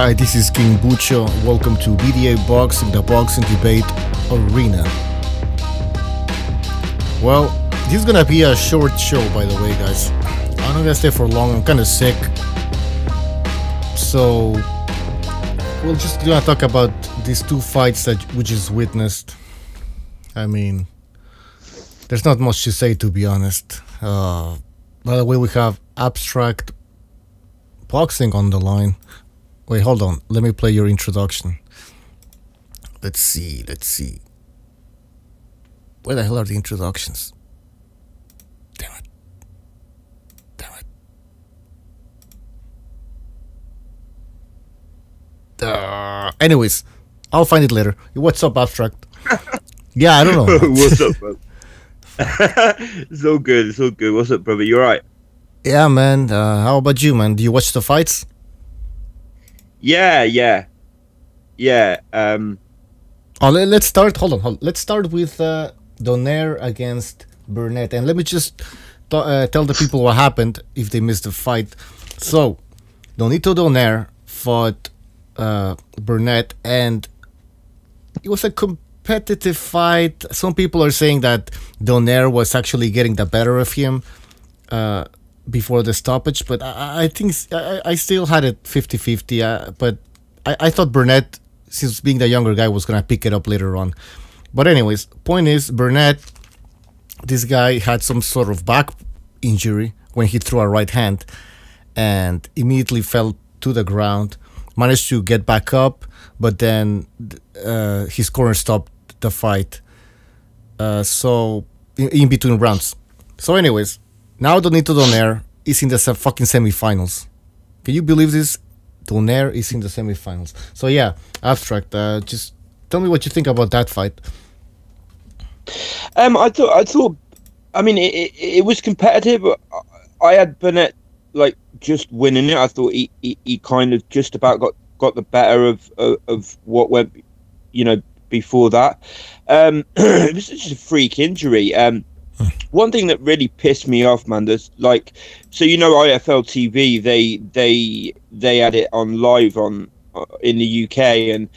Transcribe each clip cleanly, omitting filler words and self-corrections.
Hi, this is King Bucho. Welcome to BDA Boxing, the boxing debate arena. Well, this is gonna be a short show, by the way, guys. I'm not gonna stay for long. I'm kind of sick, so we're just gonna talk about these two fights that we just witnessed. I mean, there's not much to say, to be honest. By the way, we have Abztract Boxing on the line. Wait, hold on. Let me play your introduction. Let's see. Where the hell are the introductions? Damn it. Anyways, I'll find it later. What's up, Abztract? Yeah, I don't know. What's up, bro? It's all good. It's all good. What's up, brother? You alright? Yeah, man. How about you, man? Do you watch the fights? Yeah. Let's start. Hold on. Let's start with Donaire against Burnett, and let me just tell the people what happened if they missed the fight. So, Donaire fought Burnett, and it was a competitive fight. Some people are saying that Donaire was actually getting the better of him before the stoppage, but I think I still had it 50-50. But I thought Burnett, since being the younger guy, was gonna pick it up later on. But anyways, point is, Burnett, this guy had some sort of back injury when he threw a right hand, and immediately fell to the ground. Managed to get back up, but then his corner stopped the fight. So in between rounds. So anyways, now Donaire is in the fucking semifinals. Can you believe this? Donaire is in the semifinals. So yeah, Abztract, just tell me what you think about that fight. I thought. I mean, it was competitive. I had Burnett like just winning it. I thought he kind of just about got the better of what went, before that. It was just a freak injury. One thing that really pissed me off, man, there's like, so IFL TV, they had it on live in the UK, and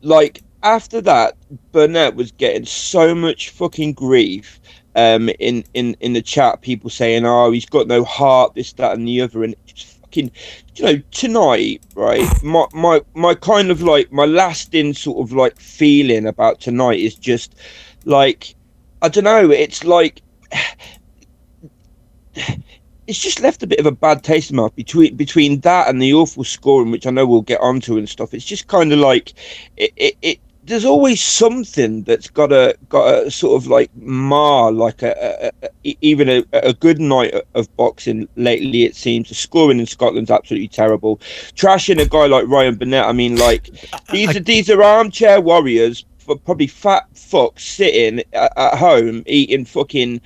like after that, Burnett was getting so much fucking grief in the chat, people saying, oh, he's got no heart, this, that, and the other, and just fucking, tonight, right? My kind of like my lasting sort of like feeling about tonight is just like, I don't know, it's like it's just left a bit of a bad taste in my mouth between that and the awful scoring, which I know we'll get onto and stuff. It's just kind of like it there's always something that's got a sort of like mar like even a good night of boxing lately. It seems the scoring in Scotland's absolutely terrible. Trashing a guy like Ryan Burnett, I mean, like these are armchair warriors, probably fat fucks sitting at home eating fucking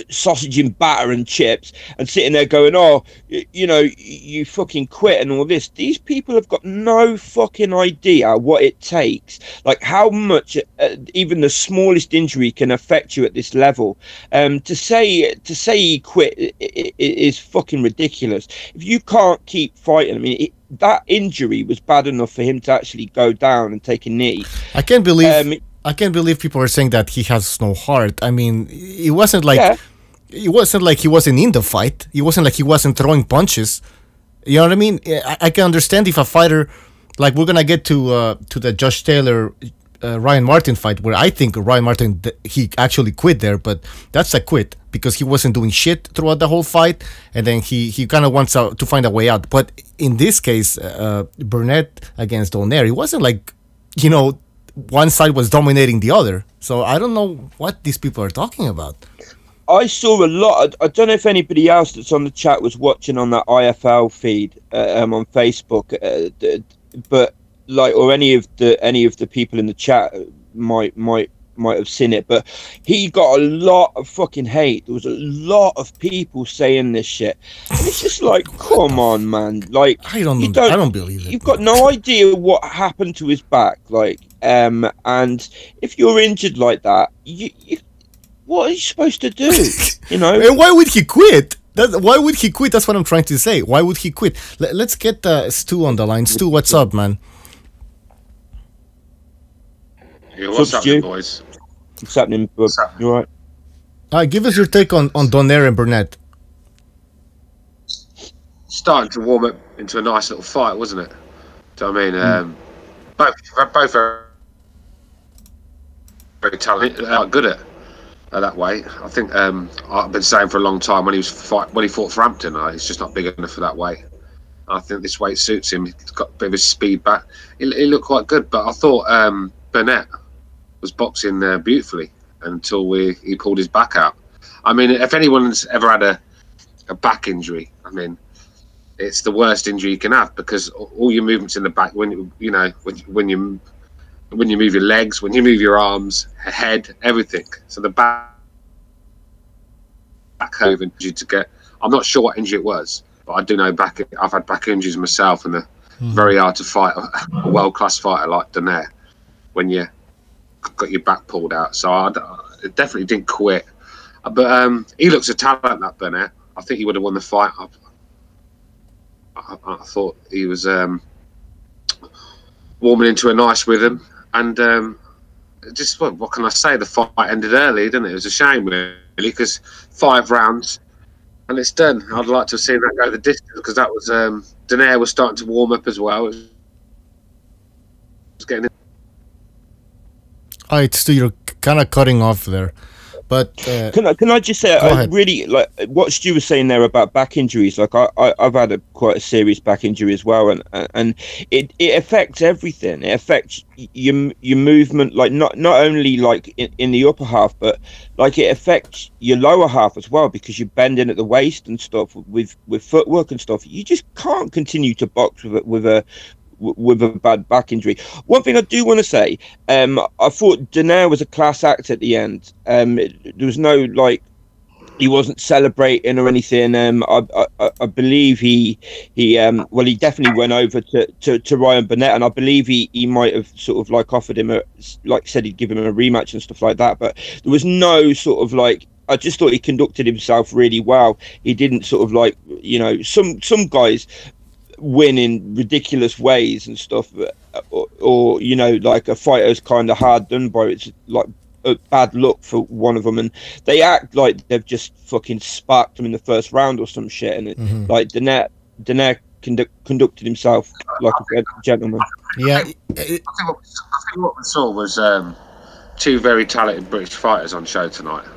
sausage and batter and chips, and sitting there going, oh, you fucking quit and all this. These people have got no fucking idea what it takes, like how much even the smallest injury can affect you at this level. To say he quit is fucking ridiculous. If you can't keep fighting, I mean, that injury was bad enough for him to actually go down and take a knee. I can't believe people are saying that he has no heart. I mean, it wasn't like he wasn't in the fight. It wasn't like he wasn't throwing punches. You know what I mean? I can understand if a fighter, like, we're gonna get to the Josh Taylor Ryan Martin fight, where I think Ryan Martin, he actually quit there, but that's a quit because he wasn't doing shit throughout the whole fight, and then he kind of wants to find a way out. But in this case, Burnett against Donaire, it wasn't like, one side was dominating the other. So I don't know what these people are talking about. I saw a lot. I don't know if anybody else that's on the chat was watching on that IFL feed on Facebook, but like, or any of the people in the chat might have seen it. But he got a lot of fucking hate. There was a lot of people saying this shit, and it's just like, come on, man. Like, I don't believe it. You've got no idea what happened to his back, like. And if you're injured like that, you what are you supposed to do? And why would he quit? Why would he quit? That's what I'm trying to say. Why would he quit? Let's get Stu on the line. Stu, what's up, man? Yeah, what's happening, boys? What's happening, bud? You all right? Give us your take on Donaire and Burnett. Starting to warm up into a nice little fight, wasn't it? Do you know what I mean? Both are very talented, good at that weight. I think I've been saying for a long time when he fought for Hampton, he's just not big enough for that weight. I think this weight suits him. He's got a bit of his speed back. He looked quite good, but I thought Burnett was boxing beautifully until he pulled his back out. I mean, if anyone's ever had a back injury, I mean, it's the worst injury you can have, because all your movements in the back, when you move your legs, when you move your arms, head, everything. So the back over injury to get. I'm not sure what injury it was, but I do know I've had back injuries myself, and they're very hard to fight a world-class fighter like Donaire when you got your back pulled out. So I definitely didn't quit. But he looks a talent, that Burnett. I think he would have won the fight. I thought he was warming into a nice rhythm, and just what can I say? The fight ended early, didn't it? It was a shame, really, because 5 rounds and it's done. I'd like to have seen that go the distance, because that was Donaire was starting to warm up as well. It was getting. All right, Stu, you're kind of cutting off there. But can I just say, I really like what Stu was saying there about back injuries. Like I've had quite a serious back injury as well, and it affects everything. It affects your movement, like not only like in the upper half, but like it affects your lower half as well, because you're bending at the waist and stuff with footwork and stuff. You just can't continue to box with a bad back injury. One thing I do want to say, I thought Donaire was a class act at the end. There was no, like, he wasn't celebrating or anything. I believe he definitely went over to Ryan Burnett, and I believe he might have sort of like offered him said he'd give him a rematch and stuff like that, but there was no sort of like, I just thought he conducted himself really well. He didn't sort of like, some guys win in ridiculous ways and stuff, or like a fighter's kind of hard done by. It's like a bad look for one of them, and they act like they've just fucking sparked him in the first round or some shit, and like Donaire conducted himself like a gentleman. Yeah, I think what we saw was 2 very talented British fighters on show tonight.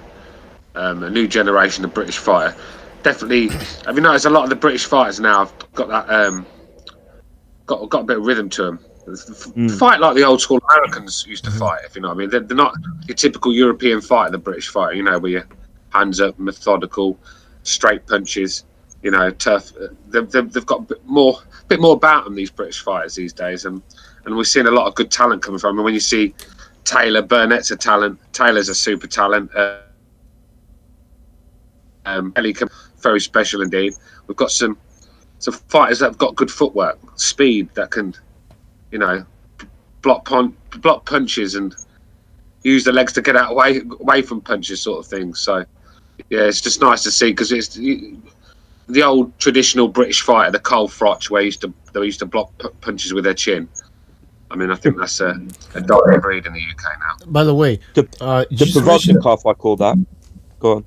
A new generation of British fighter. Definitely, have you noticed a lot of the British fighters now have got that got a bit of rhythm to them. Fight like the old school Americans used to fight, if you know what I mean. They're not your typical European fighter, the British fighter, where your hands up, methodical, straight punches, tough. They've got a bit more about them, these British fighters these days, and we're seeing a lot of good talent coming from them. When you see Taylor, Burnett's a talent. Taylor's a super talent. Ellie, very special indeed. We've got some fighters that have got good footwork, speed, that can, block punches and use the legs to get out away from punches, sort of thing. So, yeah, it's just nice to see, because it's the old traditional British fighter, the Cole Frotch, where they used to block punches with their chin. I mean, I think that's a dying breed in the UK now. By the way, the Provodnikov, I call that. Go on.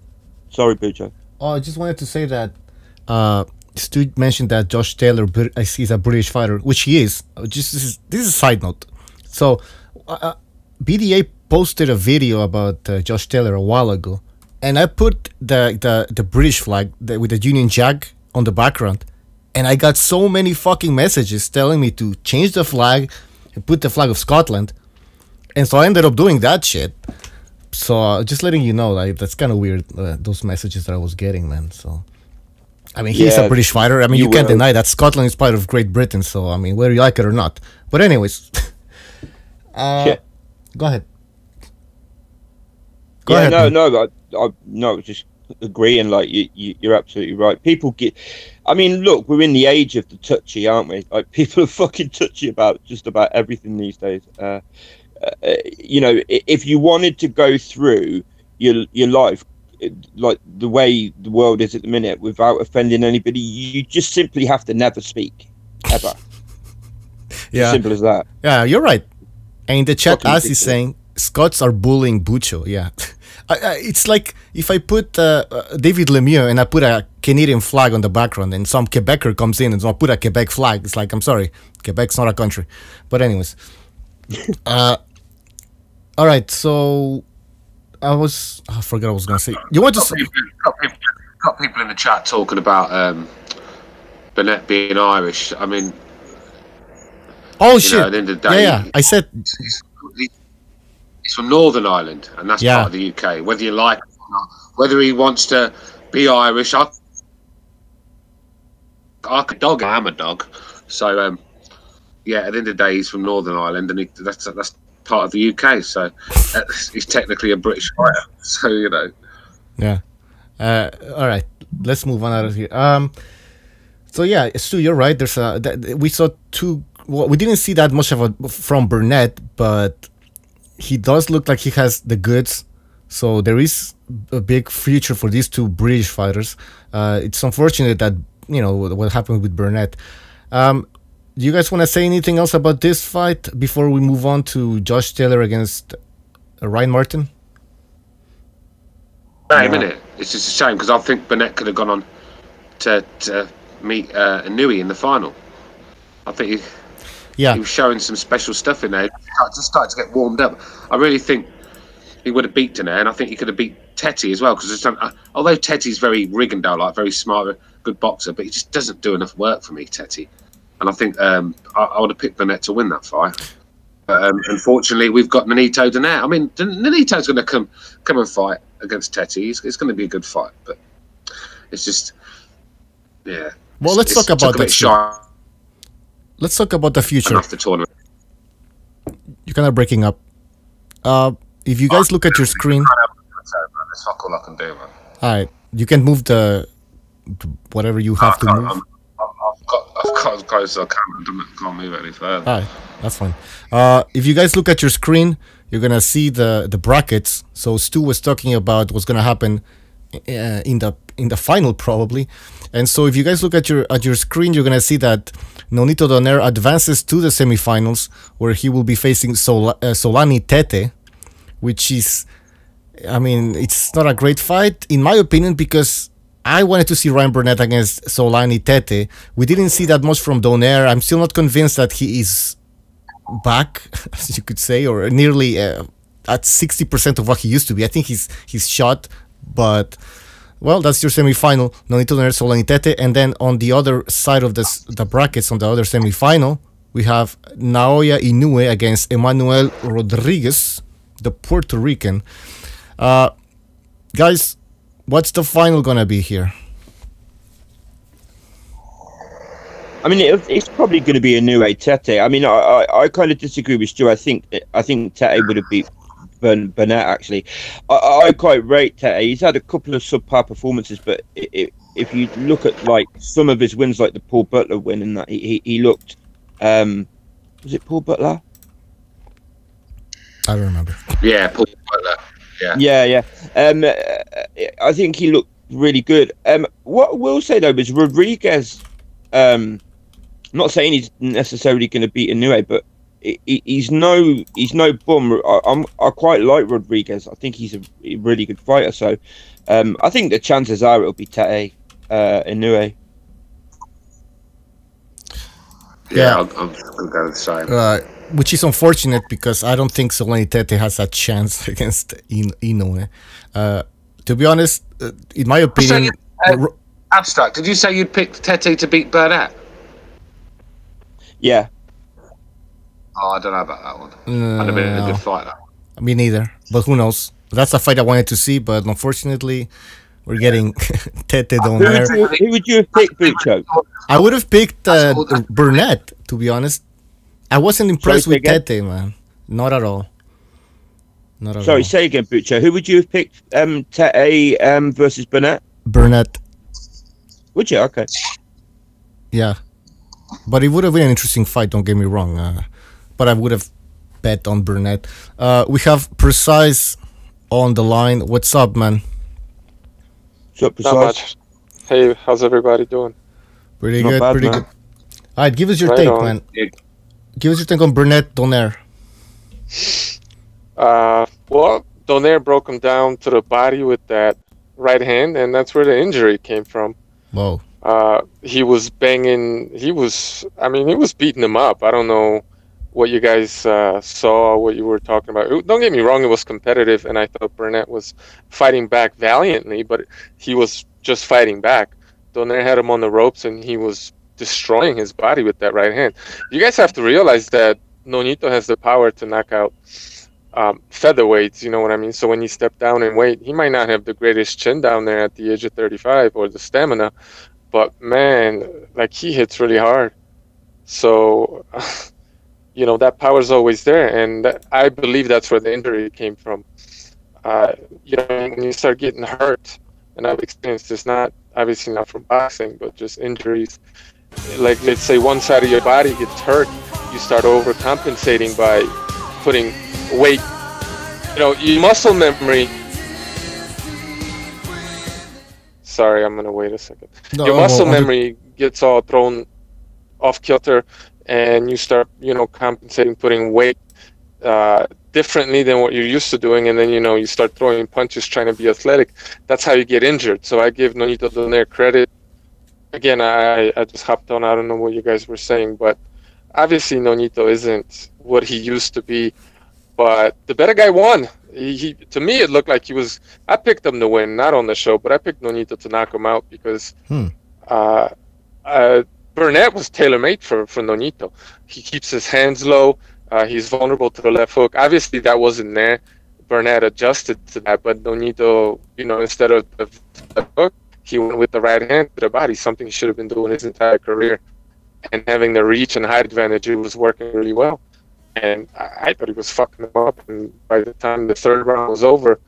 Sorry, Bujo. Oh, I just wanted to say that Stu mentioned that Josh Taylor is a British fighter, which he is. This is a side note. So, BDA posted a video about Josh Taylor a while ago, and I put the British flag with the Union Jack on the background, and I got so many fucking messages telling me to change the flag and put the flag of Scotland, and so I ended up doing that shit. So just letting you know, like, that's kind of weird, those messages that I was getting, man. So, I mean, he's a British fighter. I mean, you can't deny that Scotland is part of Great Britain. So, I mean, whether you like it or not. But anyways, go ahead. Go ahead. No, just agreeing. Like, you're absolutely right. People get. I mean, look, we're in the age of the touchy, aren't we? Like, people are fucking touchy about just about everything these days. If you wanted to go through your life like the way the world is at the minute, without offending anybody, you just simply have to never speak ever. Yeah, Simple as that. yeah, you're right. And in the chat, Fucking as he's saying, Scots are bullying Bucho. Yeah, it's like if I put David Lemieux and I put a Canadian flag on the background, and some Quebecer comes in and so I put a Quebec flag. It's like, I'm sorry, Quebec's not a country. But anyways, all right. So I forgot what I was gonna say. You want to say? Got people in the chat talking about Burnett being Irish. I mean, Oh shit! At the end of the day, yeah. I said he's from Northern Ireland, and that's part of the UK. Whether you like it or not, whether he wants to be Irish, I could dog. I am a dog, so yeah. At the end of the day, he's from Northern Ireland, and that's part of the UK. So he's technically a British fighter. So Yeah. All right. Let's move on out of here. So yeah, Stu, you're right. There's we saw two. Well, we didn't see that much from Burnett, but he does look like he has the goods. So there is a big future for these two British fighters. It's unfortunate that what happened with Burnett. Do you guys want to say anything else about this fight before we move on to Josh Taylor against Ryan Martin? Wait a minute. It's just a shame because I think Burnett could have gone on to meet Inouye in the final. I think he was showing some special stuff in there. Just started to get warmed up. I really think he would have beat Donaire, and I think he could have beat Teti as well. Because although Teti's very Rigondeaux, like very smart, good boxer, but he just doesn't do enough work for me, Teti. And I think I would have picked Burnett to win that fight. But unfortunately, we've got Nonito Donaire. I mean, Nonito's going to come and fight against Teti. It's going to be a good fight, but it's just, yeah. Well, let's talk about that. Let's talk about the future. After tournament. You're kind of breaking up. If you guys look at your screen, that's fuck all I can do, man. All right, you can move whatever you have to move. I've got as close as I can't move any further. All right, that's fine. If you guys look at your screen, you're gonna see the brackets. So Stu was talking about what's gonna happen in the final probably, and so if you guys look at your screen, you're gonna see that Nonito Donaire advances to the semifinals, where he will be facing Solani Tete, which is, I mean, it's not a great fight in my opinion, because I wanted to see Ryan Burnett against Solani Tete. We didn't see that much from Donaire. I'm still not convinced that he is back, as you could say, or nearly at 60% of what he used to be. I think he's shot, but well, that's your semifinal. Nonito Donaire, Solani Tete, and then on the other side of the brackets, on the other semifinal, we have Naoya Inoue against Emmanuel Rodriguez, the Puerto Rican. Guys, what's the final gonna be here? I mean, it's probably going to be Inoue Tete. I mean, I kind of disagree with Stu. I think Tete would have beat Burnett, actually. I quite rate Tete. He's had a couple of subpar performances, but if you look at like some of his wins, like the Paul Butler win, and that he looked, was it Paul Butler? I don't remember. Yeah, Paul Butler. Yeah. I think he looked really good. What I will say though is Rodriguez. Not saying he's necessarily going to beat Inoue, but he's no bum. I quite like Rodriguez. I think he's a really good fighter. So I think the chances are it'll be Tete Inoue. Yeah, I'm going to go the same. Which is unfortunate because I don't think Solani Tete has a chance against Inoue. To be honest, in my opinion... Abstract, did you say you'd pick Tete to beat Burnett? Yeah. Oh, I don't know about that one. That'd have been a good fight, that one. Me neither, but who knows? That's a fight I wanted to see, but unfortunately, we're getting Tete Donaire. Who would you have picked, Bucho? I would have picked Burnett, to be honest. I wasn't impressed with Tete, man. Not at all. Not at all. Sorry, say again, Bucho. Who would you have picked, Tete versus Burnett? Burnett. Would you? Okay. Yeah. But it would have been an interesting fight, don't get me wrong. But I would have bet on Burnett. We have Precise on the line. What's up, man? What's up, Not much. Hey, how's everybody doing? Pretty Not good, bad, pretty man. good. All right, give us your Right take, on. man. Give us your take on Burnett, Donaire. Well, Donaire broke him down to the body with that right hand, and that's where the injury came from. Whoa. He was banging. He was beating him up. I don't know what you guys saw, what you were talking about. Don't get me wrong, it was competitive, and I thought Burnett was fighting back valiantly, but he was just fighting back. Donaire had him on the ropes, and he was destroying his body with that right hand. You guys have to realize that Nonito has the power to knock out featherweights, you know what I mean? So when you step down in weight, he might not have the greatest chin down there at the age of 35 or the stamina, but man, like, he hits really hard. So, you know, that power's always there, and I believe that's where the injury came from. You know, when you start getting hurt, and I've experienced this, not obviously not from boxing, but just injuries. Like, let's say one side of your body gets hurt, you start overcompensating by putting weight. You know, your muscle memory. Sorry, I'm gonna wait a second. No, Your muscle well, memory gets all thrown off kilter, and you start, you know, compensating, putting weight differently than what you're used to doing, and then, you know, you start throwing punches, trying to be athletic. That's how you get injured. So I give Nonito Donaire credit. Again, I just hopped on. I don't know what you guys were saying, but obviously Nonito isn't what he used to be. But the better guy won. He to me, it looked like he was. I picked him to win, not on the show, but I picked Nonito to knock him out because Burnett was tailor-made for Nonito. He keeps his hands low. He's vulnerable to the left hook. Obviously, that wasn't there. Burnett adjusted to that, but Nonito, you know, instead of the left hook, he went with the right hand to the body, something he should have been doing his entire career. And having the reach and height advantage, it was working really well. And I thought he was fucking him up. And by the time the third round was over,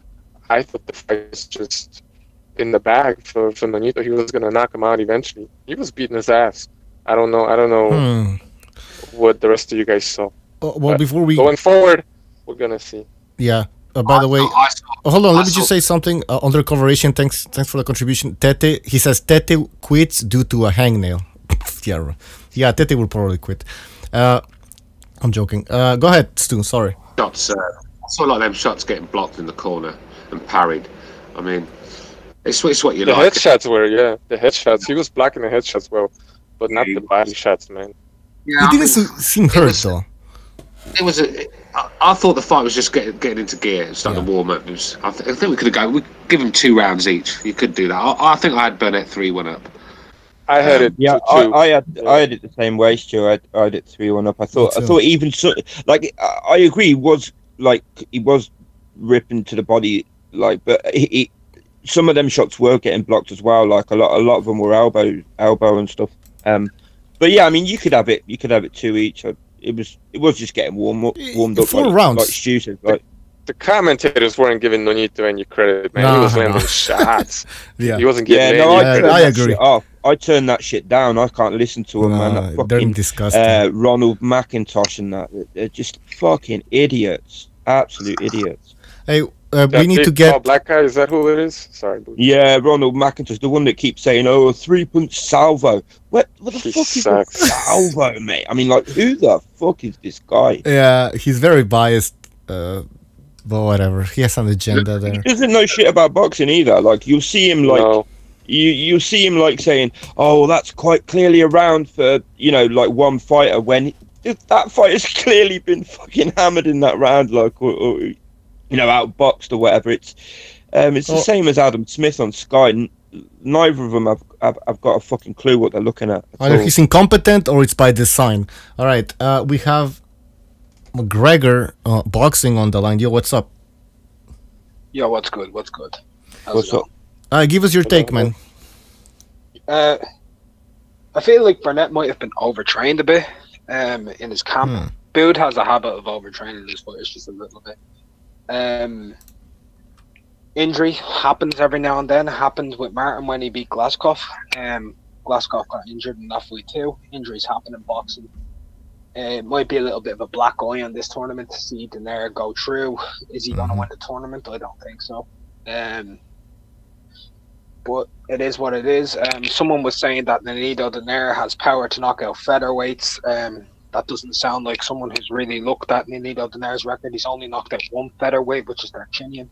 I thought the fight was just in the bag for Nonito. He was going to knock him out eventually. He was beating his ass. I don't know what the rest of you guys saw. Well, But before we going forward, we're going to see. yeah. By the way, hold on. Let me just say something. Undercover Asian, thanks for the contribution. Tete, he says Tete quits due to a hangnail. yeah, Tete will probably quit. I'm joking. Go ahead, Stu. Sorry. Shots. I saw a lot of them shots getting blocked in the corner and parried. I mean, it's what you The like. headshots were, the headshots. He was blocking the headshots well, but not the body shots, man. Yeah, He didn't seem hurt though. It was I thought the fight was just getting into gear, starting to warm up. I think we could have we give him 2 rounds each. You could do that. I think I had Burnett 3-1 up. I had it. Yeah, two. I had it the same way, Stu. I had it 3-1 up. I thought even so, like, I agree. He was ripping to the body, like, but he some of them shots were getting blocked as well. Like a lot of them were elbow and stuff. But yeah, I mean, you could have it 2 each. It was just getting warmed up. 4 rounds. Like Stu said, like. The commentators weren't giving Nonito any credit, man. He was landing shots. Yeah. He wasn't getting I agree. I turned that shit down. I can't listen to them, man. That They're fucking, disgusting. Ronald McIntosh and that. They're just fucking idiots. Absolute idiots. Hey, we need to tall get. black guy. Is that who it is? Sorry. Boo. Yeah, Ronald McIntosh, the one that keeps saying, "Oh, 3-punch salvo." What the He fuck sucks. is a salvo, mate? I mean, like, who the fuck is this guy? Yeah, he's very biased. But whatever, he has an agenda there. He doesn't know shit about boxing either. Like, you'll see him like. No. You see him like saying, "Oh, well, that's quite clearly a round for, you know, like one fighter," when that fighter's clearly been fucking hammered in that round, like, or you know, outboxed or whatever. It's the same as Adam Smith on Sky. Neither of them have got a fucking clue what they're looking at. Either he's incompetent or it's by design. All right, we have McGregor boxing on the line. Yo, what's up? Yo, what's good? What's up? Give us your take, man. I feel like Burnett might have been overtrained a bit in his camp. Bood has a habit of overtraining his fighters just a little bit. Injury happens every now and then. Happened with Martin when he beat Glaskov. Glaskov got injured in that fight too. Injuries happen in boxing. It might be a little bit of a black eye on this tournament to see Donaire go through. Is he going to win the tournament? I don't think so. but it is what it is. Someone was saying that Nonito Donaire has power to knock out featherweights. That doesn't sound like someone who's really looked at Nonito Donaire's record. He's only knocked out one featherweight, which is Darchinian,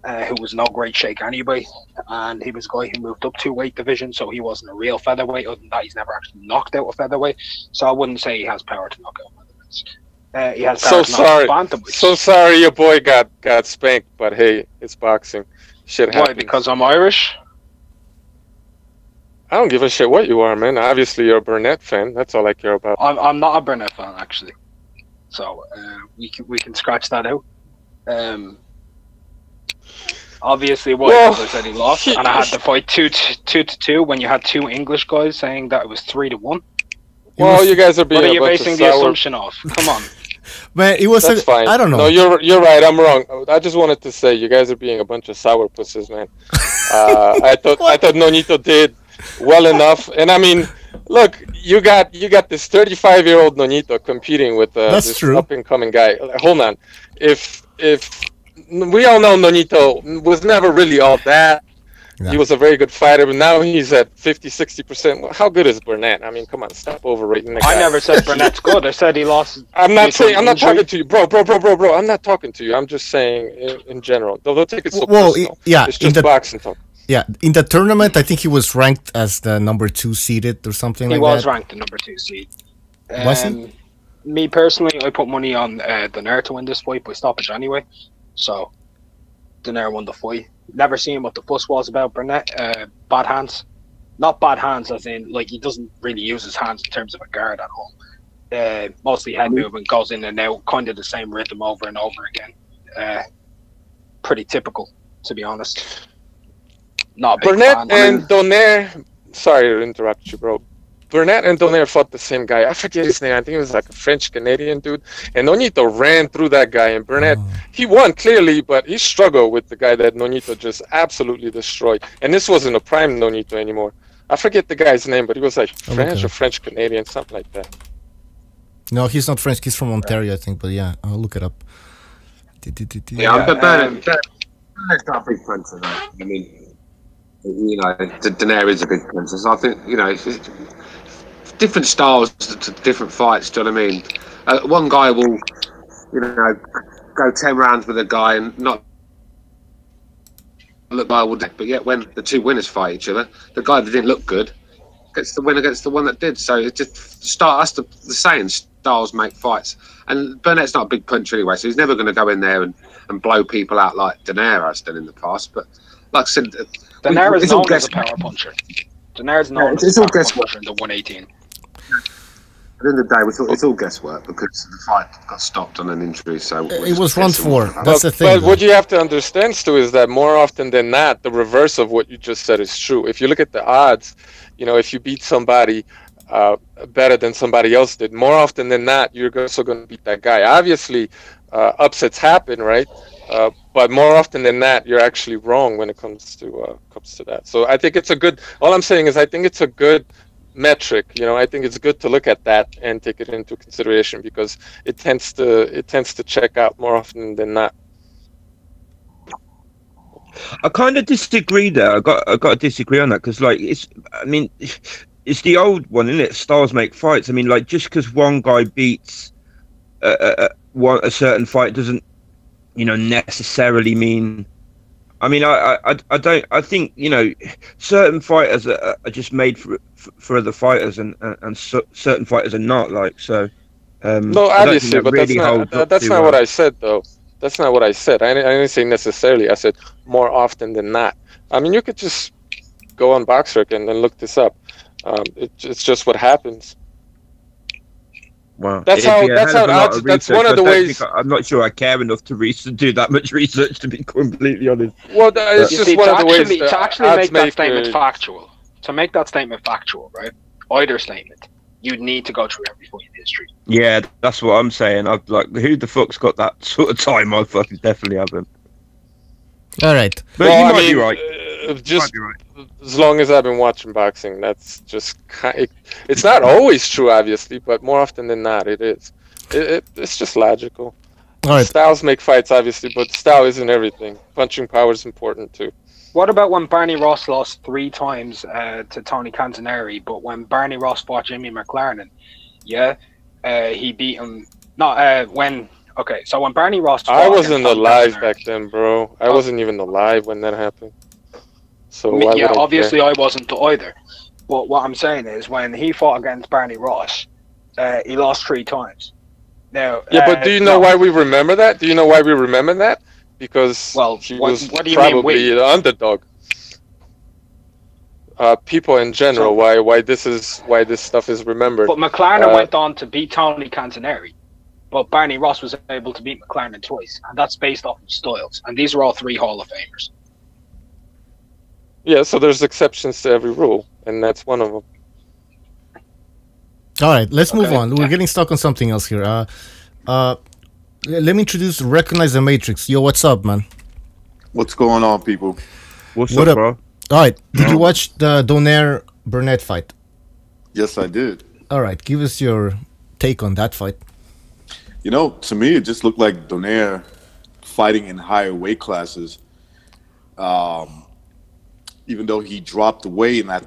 who was no great shake anyway. And he was a guy who moved up 2 weight division, so he wasn't a real featherweight. Other than that, he's never actually knocked out a featherweight. So I wouldn't say he has power to knock out featherweights. He has power to knock out bantamweights. So sorry your boy got spanked, but hey, it's boxing. Shit happens. Why? Because I'm Irish? I don't give a shit what you are, man. Obviously, you're a Burnett fan. That's all I care about. I'm not a Burnett fan, actually. So we can scratch that out. Obviously, because I said he lost, and I had to fight 2-2 when you had 2 English guys saying that it was 3-1. Well, you guys are being. What are you basing the assumption off? Come on. Man, it was. That's fine. I don't know. No, you're right. I'm wrong. I just wanted to say you guys are being a bunch of sour pusses, man. I thought Nonito did well enough, and I mean, look, you got this 35-year-old Nonito competing with this up-and-coming guy. Hold on, if we all know Nonito was never really all that. Yeah. He was a very good fighter, but now he's at 50-60%. How good is Burnett? I mean, come on, stop overrating the guy. I never said Burnett's good. I said he lost. I'm not talking to you, bro. I'm not talking to you. I'm just saying in general. Don't take it so personal. It's just boxing talk. Yeah, in the tournament, I think he was ranked as the number 2 seeded or something like that. He was ranked the number 2 seed. Was he? Me personally, I put money on Donaire to win this fight by stoppage anyway. So, Donaire won the fight. Never seen what the fuss was about Burnett. Bad hands. Not bad hands as in, like, he doesn't really use his hands in terms of a guard at all. Mostly head movement, goes in and out, kind of the same rhythm over and over again. Pretty typical, to be honest. Not a big Burnett fan. and Donaire. Sorry to interrupt you, bro. Burnett and Donaire fought the same guy. I forget his name. I think it was like a French-Canadian dude. And Nonito ran through that guy. And Burnett, he won clearly, but he struggled with the guy that Nonito just absolutely destroyed. And this wasn't a prime Nonito anymore. I forget the guy's name, but he was like French or French-Canadian, something like that. No, he's not French. He's from Ontario, I think. But yeah, I'll look it up. Yeah, but Burnett's not a big puncher, though. I mean, you know, Donaire is a big puncher. So I think, you know, it's different styles to different fights. Do you know what I mean? One guy will, you know, go 10 rounds with a guy and not look good, but yet when the 2 winners fight each other, the guy that didn't look good gets the win against the one that did. So it just that's the saying, styles make fights. And Burnett's not a big puncher anyway, so he's never going to go in there and blow people out like Donaire has done in the past. But like I said, Donaire is known as a power puncher. Donaire's known as a power puncher in the 118. At the end of the day, it's all guesswork because the fight got stopped on an injury. So it was round 4. That's the thing. But what you have to understand, Stu, is that more often than not, the reverse of what you just said is true. If you look at the odds, you know, if you beat somebody better than somebody else did, more often than not, you're also going to beat that guy. Obviously, upsets happen, right? But more often than not, you're actually wrong when it comes to that. So I think it's a good. All I'm saying is I think it's a good metric. You know, I think it's good to look at that and take it into consideration because it tends to check out more often than not. I kind of disagree there. I got to disagree on that because, like, it's the old one, isn't it? Styles make fights. I mean, like, just because one guy beats a certain fight doesn't, you know, necessarily mean. I mean, I don't. I think, you know, certain fighters are just made for other fighters, and certain fighters are not. Like, so. No, obviously, but really that's not what I said, though. That's not what I said. I didn't say necessarily. I said more often than not. I mean, you could just go on Abztract and look this up. It's just what happens. Wow. That's one of the ways. I'm not sure I care enough to do that much research, to be completely honest. Well, it's just one of the ways to actually make that statement factual. To make that statement factual, right? Either statement, you'd need to go through every fight in history. Yeah, that's what I'm saying. I'd like, who the fuck's got that sort of time? I fucking definitely haven't. All right, but you might be right. Just as long as I've been watching boxing, that's just it's not always true, obviously, but more often than not, it is. It's just logical. All right. Styles make fights, obviously, but style isn't everything. Punching power is important too. What about when Barney Ross lost 3 times to Tony Cantoneri, but when Barney Ross fought Jimmy McLaren, he beat him. Okay, so when Barney Ross fought I wasn't alive Cantoneri, back then, bro. I wasn't even alive when that happened. So obviously I wasn't either. But what I'm saying is, when he fought against Barney Ross, he lost 3 times. Now, but do you know why we remember that? Do you know why we remember that? Because he was probably the underdog. People in general, why this stuff is remembered. But McLaren went on to beat Tony Cantoneri, but Barney Ross was able to beat McLaren twice, and that's based off of styles. And these are all 3 Hall of Famers. Yeah, so there's exceptions to every rule, and that's one of them. All right, let's move on. We're getting stuck on something else here. Let me introduce Recognize the Matrix. Yo, what's up, man? What's going on, people? What's up, bro? All right, did you watch the Donaire Burnett fight? Yes, I did. All right, give us your take on that fight. You know, to me, it just looked like Donaire fighting in higher weight classes. Even though he dropped the weight, and I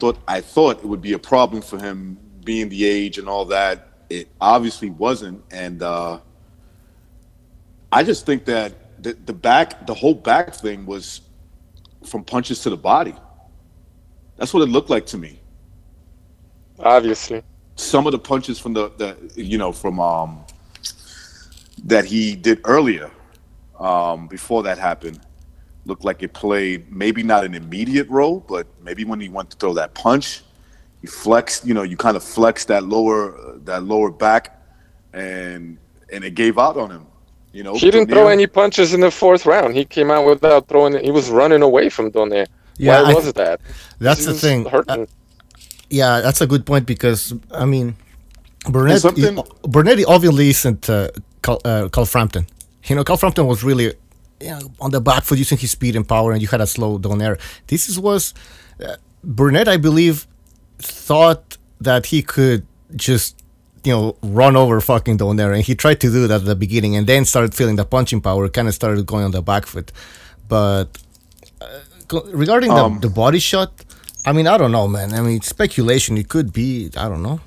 thought it would be a problem for him being the age and all that. It obviously wasn't, and I just think that the whole back thing was from punches to the body. That's what it looked like to me. Obviously, some of the punches from that he did earlier, before that happened, looked like it played maybe not an immediate role, but maybe when he went to throw that punch, he flexed. You kind of flexed that lower back, and it gave out on him. He didn't throw any punches in the 4th round. He came out without throwing. He was running away from Donaire. Yeah, why was that? That's the thing. Yeah, that's a good point, because I mean, Burnett obviously isn't Carl Frampton. Carl Frampton was really on the back foot using his speed and power, and you had a slow Donaire. This was Burnett, I believe, thought that he could just run over fucking Donaire, and he tried to do that at the beginning, and then started feeling the punching power, kind of started going on the back foot. But regarding the body shot, I mean, I don't know, man. I mean, speculation. It could be, I don't know,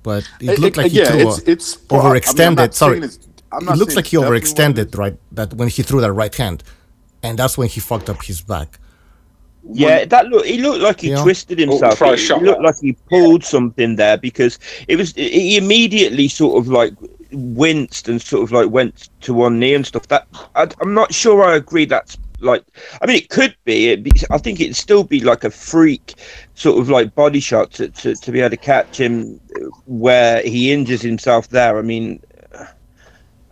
but it looked like he threw overextended. I mean, it looks like he overextended, right? That when he threw that right hand, and that's when he fucked up his back. Yeah, he looked like he twisted himself. He looked like he pulled something there, because he immediately sort of like winced and sort of like went to one knee and stuff. That I'm not sure I agree. That's like, I mean, it could be. I think it'd still be like a freak sort of like body shot to be able to catch him where he injures himself there. I mean,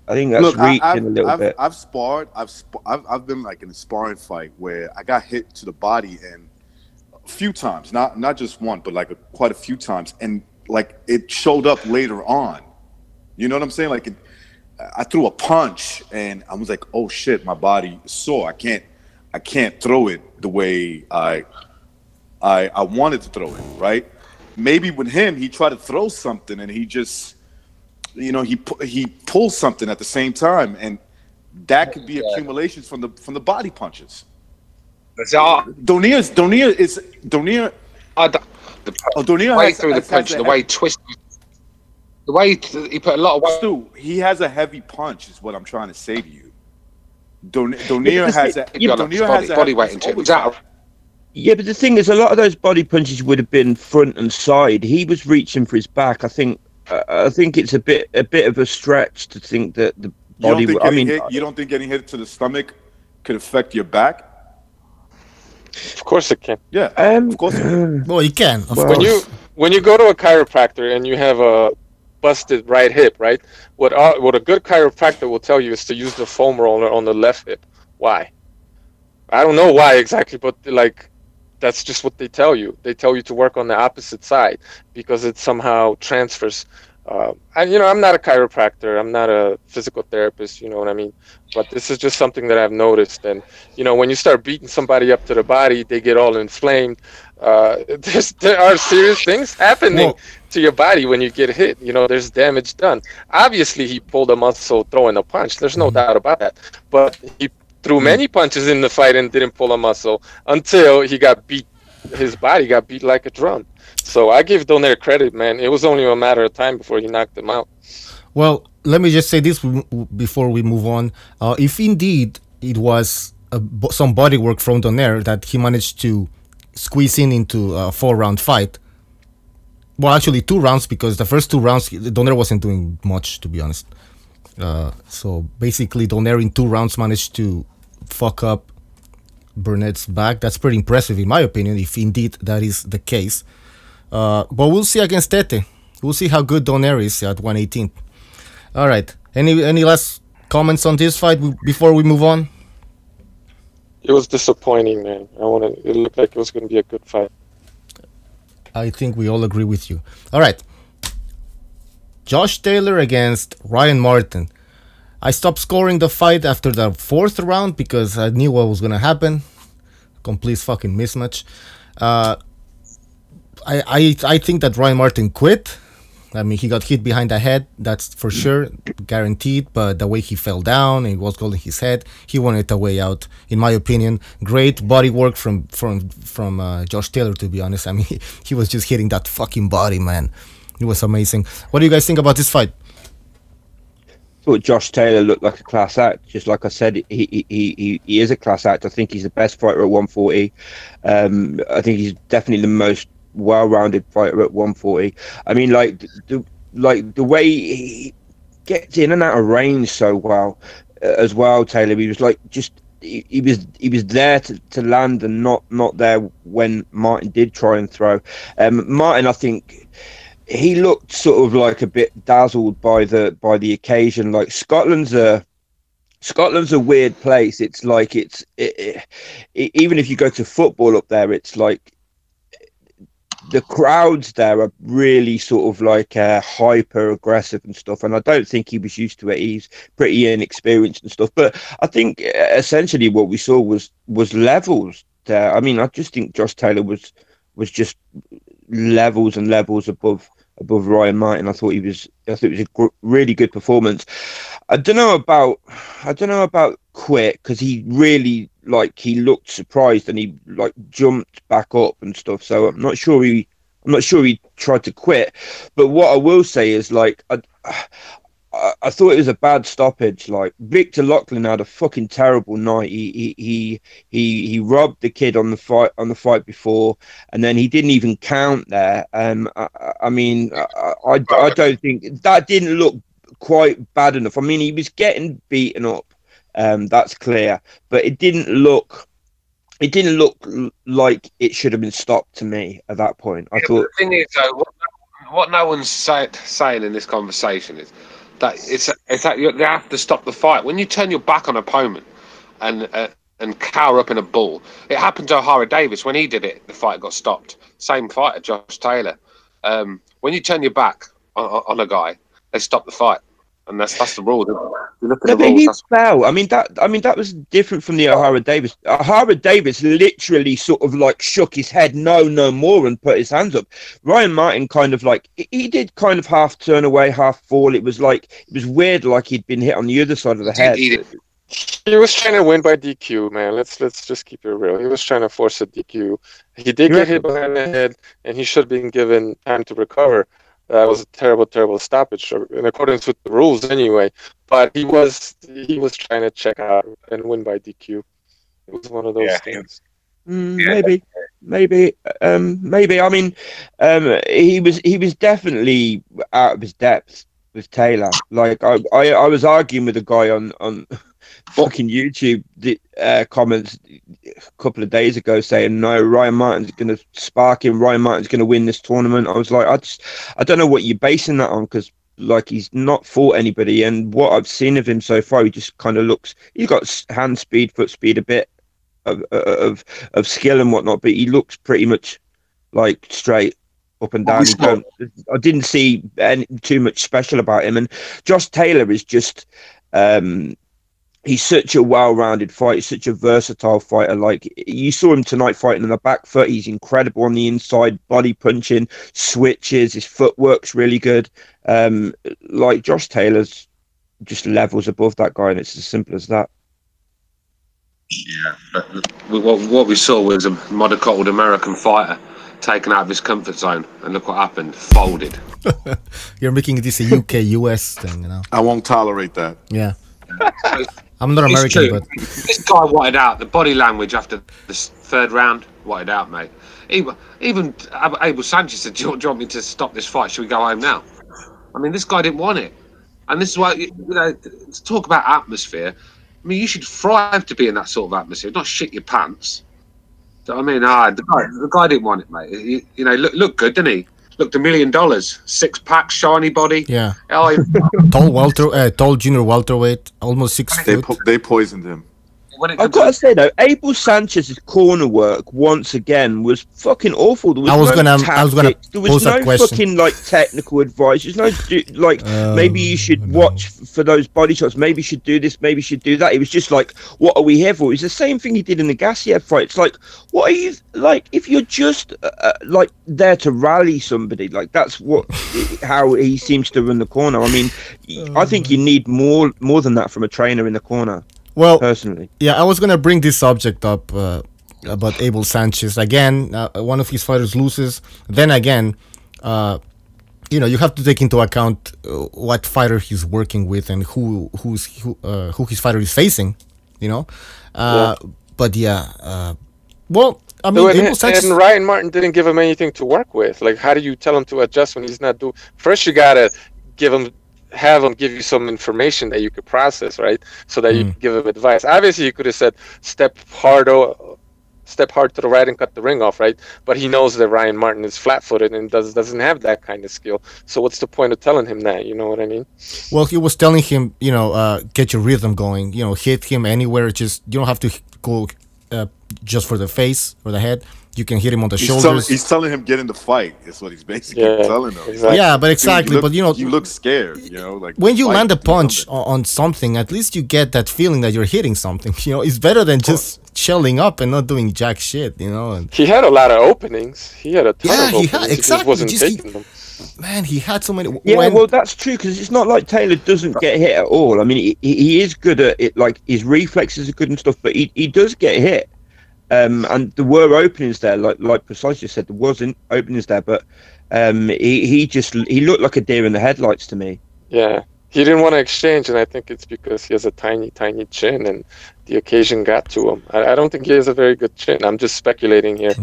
I think that's reaching a little bit. I've sparred. I've been like in a sparring fight where I got hit to the body, and a few times, not just one, but like quite a few times, and like it showed up later on. You know what I'm saying? Like I threw a punch, and I was like, "Oh shit, my body is sore. I can't throw it the way I wanted to throw it." Right? Maybe with him, he tried to throw something, and he just. He pulls something at the same time, and that could be accumulations from the body punches. Donaire way through the punch, the way he twisted, the way he put a lot of weight. Stu, he has a heavy punch, is what I'm trying to say to you. Donaire has a body weight into it. Yeah, but the thing is, a lot of those body punches would have been front and side. He was reaching for his back. I think it's a bit of a stretch to think that the body. You don't think getting hit to the stomach could affect your back? Of course it can. Yeah, of course it can. Well, you can. Of course. When you go to a chiropractor and you have a busted right hip, right? What a good chiropractor will tell you is to use the foam roller on the left hip. Why? I don't know why exactly, but like that's just what they tell you. They tell you to work on the opposite side because it somehow transfers. I'm not a chiropractor. I'm not a physical therapist. You know what I mean? But this is just something that I've noticed. And, when you start beating somebody up to the body, they get all inflamed. There are serious things happening to your body when you get hit. There's damage done. Obviously, he pulled a muscle throwing a punch. There's no doubt about that. But he threw many punches in the fight and didn't pull a muscle until he got beat. His body got beat like a drum. So I give Donaire credit, man. It was only a matter of time before he knocked him out. Well, let me just say this before we move on. If indeed it was some body work from Donaire that he managed to squeeze into a 4-round fight, well, actually 2 rounds, because the first 2 rounds Donaire wasn't doing much, to be honest. So basically Donaire in 2 rounds managed to fuck up Burnett's back. That's pretty impressive in my opinion, if indeed that is the case. But we'll see against Tete. We'll see how good Donaire is at 118. All right. Any last comments on this fight before we move on? It was disappointing, man. It looked like it was going to be a good fight. I think we all agree with you. All right. Josh Taylor against Ryan Martin. I stopped scoring the fight after the 4th round because I knew what was going to happen. Complete fucking mismatch. I think that Ryan Martin quit. I mean, he got hit behind the head, that's for sure, guaranteed. But the way he fell down and he was holding his head, he wanted a way out, in my opinion. Great body work from Josh Taylor, to be honest. I mean, he was just hitting that fucking body, man. It was amazing. What do you guys think about this fight? I thought Josh Taylor looked like a class act. Just like I said, he is a class act. I think he's the best fighter at 140. I think he's definitely the most well-rounded fighter at 140. I mean, like the way he gets in and out of range so well as well. Taylor, he was like he was there to land and not there when Martin did try and throw. Martin, I think he looked sort of like a bit dazzled by the occasion. Like Scotland's a weird place. It's like even if you go to football up there, it's like the crowds there are really sort of like hyper aggressive and stuff, and I don't think he was used to it. He's pretty inexperienced and stuff, but I think essentially what we saw was levels there. I mean, I just think Josh Taylor was just levels and levels above Ryan Martin. I thought it was a really good performance. I don't know about quit, because he really he looked surprised and he jumped back up and stuff. So I'm not sure he tried to quit. But what I will say is I thought it was a bad stoppage. Like Victor Loughlin had a fucking terrible night. He robbed the kid on the fight before, and then he didn't even count there. I mean, I don't think that didn't look quite bad enough. I mean, he was getting beaten up. That's clear, but it didn't look like it should have been stopped to me at that point. I thought the thing is, though, what no one's saying in this conversation is that it's that you have to stop the fight when you turn your back on an opponent and cower up in a bull. It happened to O'Hara Davis when he did it. The fight got stopped. Same fighter, Josh Taylor. When you turn your back on a guy, they stop the fight. And that's the rule. He fell. I mean that was different from the O'Hara Davis. O'Hara Davis literally sort of shook his head, no more, and put his hands up. Ryan Martin kind of he did kind of half turn away, half fall. It was weird, like he'd been hit on the other side of the head. He was trying to win by DQ, man. Let's just keep it real. He was trying to force a DQ. He did get hit behind the head, and he should have been given time to recover. That was a terrible stoppage in accordance with the rules anyway. But he was trying to check out and win by DQ. It was one of those things. Maybe. I mean, he was definitely out of his depth with Taylor. Like I was arguing with a guy on fucking YouTube comments a couple of days ago saying no, Ryan Martin's going to spark him. Ryan Martin's going to win this tournament. I was like, I don't know what you're basing that on, because he's not fought anybody, and what I've seen of him so far, he just kind of looks. He's got hand speed, foot speed, a bit of skill and whatnot, but he looks pretty much straight up and down. I didn't see too much special about him, and Josh Taylor is just. He's such a well-rounded fighter. He's such a versatile fighter. You saw him tonight fighting on the back foot. He's incredible on the inside, body punching, switches. His footwork's really good. Josh Taylor's just levels above that guy, and it's as simple as that. Yeah, but what we saw was a mollycoddled American fighter taken out of his comfort zone, and look what happened: folded. You're making this a UK US thing, you know. I won't tolerate that. Yeah. I'm not American, but This guy whited out. The body language after the third round whited out, mate. Even Abel Sanchez said, do you want me to stop this fight? Should we go home now? I mean, this guy didn't want it. And this is why, you know, to talk about atmosphere, I mean, you should thrive to be in that sort of atmosphere, not shit your pants. Do you know what I mean? The guy didn't want it, mate. You know, look good, didn't he? Looked $1 million. 6-pack, shiny body. yeah. Oh, Tall junior welterweight, almost 6 foot. They poisoned him. I've got to say though, Abel Sanchez's corner work once again was fucking awful. There was I was no gonna tactics, there was pose that no question. fucking like technical advice. There's no like maybe you should watch for those body shots. Maybe you should do this. Maybe you should do that. It was just like, what are we here for? It's the same thing he did in the Garcia fight. It's like, what are you like? If you're just like there to rally somebody, like that's how he seems to run the corner. I mean, I think you need more than that from a trainer in the corner. Well, personally, yeah, I was gonna bring this subject up about Abel Sanchez again. One of his fighters loses. Then again, you know, you have to take into account what fighter he's working with and who his fighter is facing. You know, but yeah, well, I mean, Abel Sanchez and Ryan Martin didn't give him anything to work with. Like, how do you tell him to adjust when he's not doing? First, you gotta have him give you some information that you could process, right? So that you can give him advice. Obviously, you could have said step hard to the right and cut the ring off, right? But he knows that Ryan Martin is flat-footed and doesn't have that kind of skill. So what's the point of telling him that? You know what I mean? Well, he was telling him, you know, get your rhythm going. You know, hit him anywhere. Just you don't have to go just for the face or the head. You can hit him on the shoulders. He's telling him get in the fight. Is what he's basically telling him. Exactly. Yeah, but exactly. Dude, but you know, you look scared. You know, like when you land a punch on something, at least you get that feeling that you're hitting something. You know, it's better than just shelling up and not doing jack shit. You know. And he had a lot of openings. He had a ton of openings. He had, exactly. He just wasn't taking them. Man, he had so many. Yeah, well, that's true because it's not like Taylor doesn't get hit at all. I mean, he is good at it. Like his reflexes are good and stuff, but he does get hit. And there were openings there, like Precise just said, there wasn't openings there, but he looked like a deer in the headlights to me. Yeah, he didn't want to exchange, and I think it's because he has a tiny chin, and the occasion got to him. I don't think he has a very good chin. I'm just speculating here,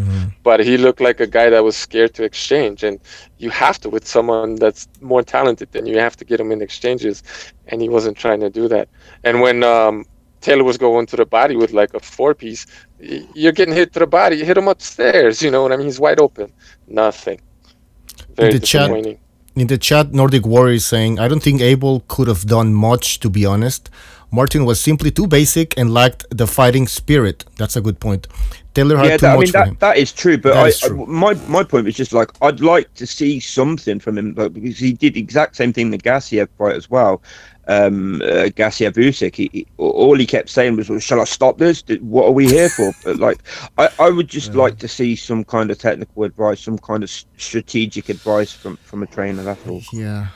but he looked like a guy that was scared to exchange, and you have to with someone that's more talented than you have to get him in exchanges, and he wasn't trying to do that. And when Taylor was going to the body with like a 4-piece, you're getting hit to the body, hit him upstairs, you know what I mean? He's wide open. Nothing. Very disappointing. In the chat, Nordic Warrior is saying, I don't think Abel could have done much, to be honest. Martin was simply too basic and lacked the fighting spirit. That's a good point. Taylor had too much for him. That is true, but my point was just like, I'd like to see something from him, because he did the exact same thing in the Garcia fight as well. Garcia Vusic, all he kept saying was, well, shall I stop this? What are we here for? But like, I would just like to see some kind of technical advice, some kind of strategic advice from a trainer. That's all. Yeah,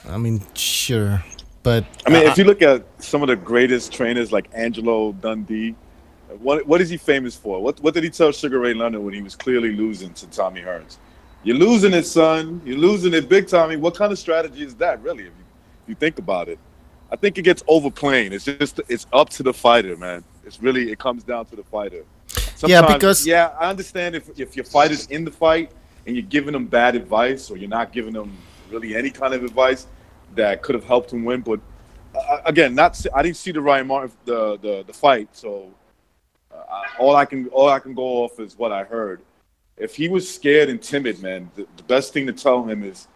I mean, sure, but I mean, if you look at some of the greatest trainers like Angelo Dundee, what is he famous for? What did he tell Sugar Ray Leonard when he was clearly losing to Tommy Hearns? You're losing it, son. You're losing it big time. I mean, what kind of strategy is that, really, if you think about it? I think it gets overplayed. It's up to the fighter, man. It comes down to the fighter. Sometimes, I understand if your fighter's in the fight and you're giving them bad advice, or you're not giving them really any kind of advice that could have helped him win. But again, I didn't see the Ryan Martin the fight, so all I can go off is what I heard. If he was scared and timid, man, the best thing to tell him is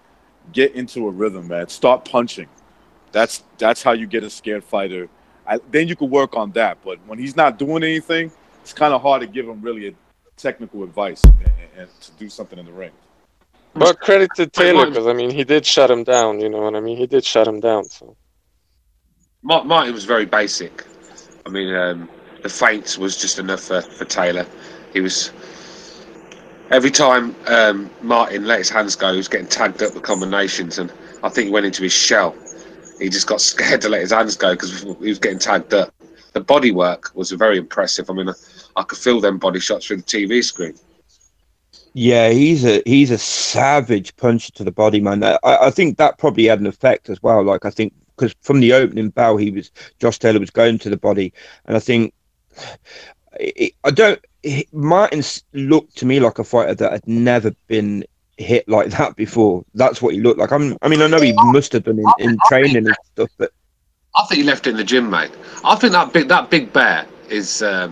get into a rhythm, man. Start punching. That's how you get a scared fighter. Then you could work on that. But when he's not doing anything, it's kind of hard to give him really a technical advice and to do something in the ring. But credit to Taylor, because I mean, he did shut him down. You know what I mean? He did shut him down. So Martin was very basic. I mean, the feints was just enough for Taylor. He was. Every time Martin let his hands go, he was getting tagged up with combinations, and I think he went into his shell. He just got scared to let his hands go because he was getting tagged up. the body work was very impressive. I mean, I could feel them body shots through the TV screen. Yeah, he's a savage puncher to the body, man. I think that probably had an effect as well. Like, I think because from the opening bout, Josh Taylor was going to the body, and I think Martin's looked to me like a fighter that had never been hit like that before. That's what he looked like. I mean, I know he must have done in training and stuff, but I think he left it in the gym, mate. I think that big bear is it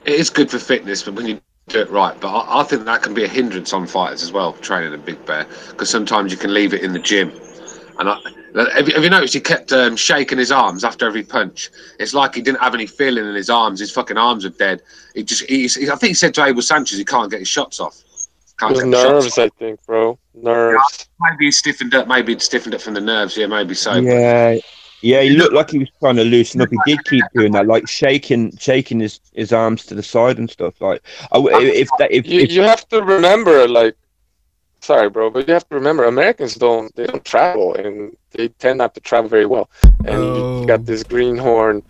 is good for fitness, but when you do it right, but I think that can be a hindrance on fighters as well, training a big bear, because sometimes you can leave it in the gym. And have you noticed he kept shaking his arms after every punch? It's like he didn't have any feeling in his arms. His fucking arms are dead. I think he said to Abel Sanchez he can't get his shots off. Nerves, I think, bro. Nerves. Maybe he's stiffened up. Maybe it's stiffened up from the nerves. Yeah, maybe so. Yeah. Yeah, he looked like he was trying to loosen up. He did keep doing that, like shaking his arms to the side and stuff. Like, you have to remember, like, sorry, bro, but you have to remember, Americans don't travel, and they tend not to travel very well. And you got this greenhorn,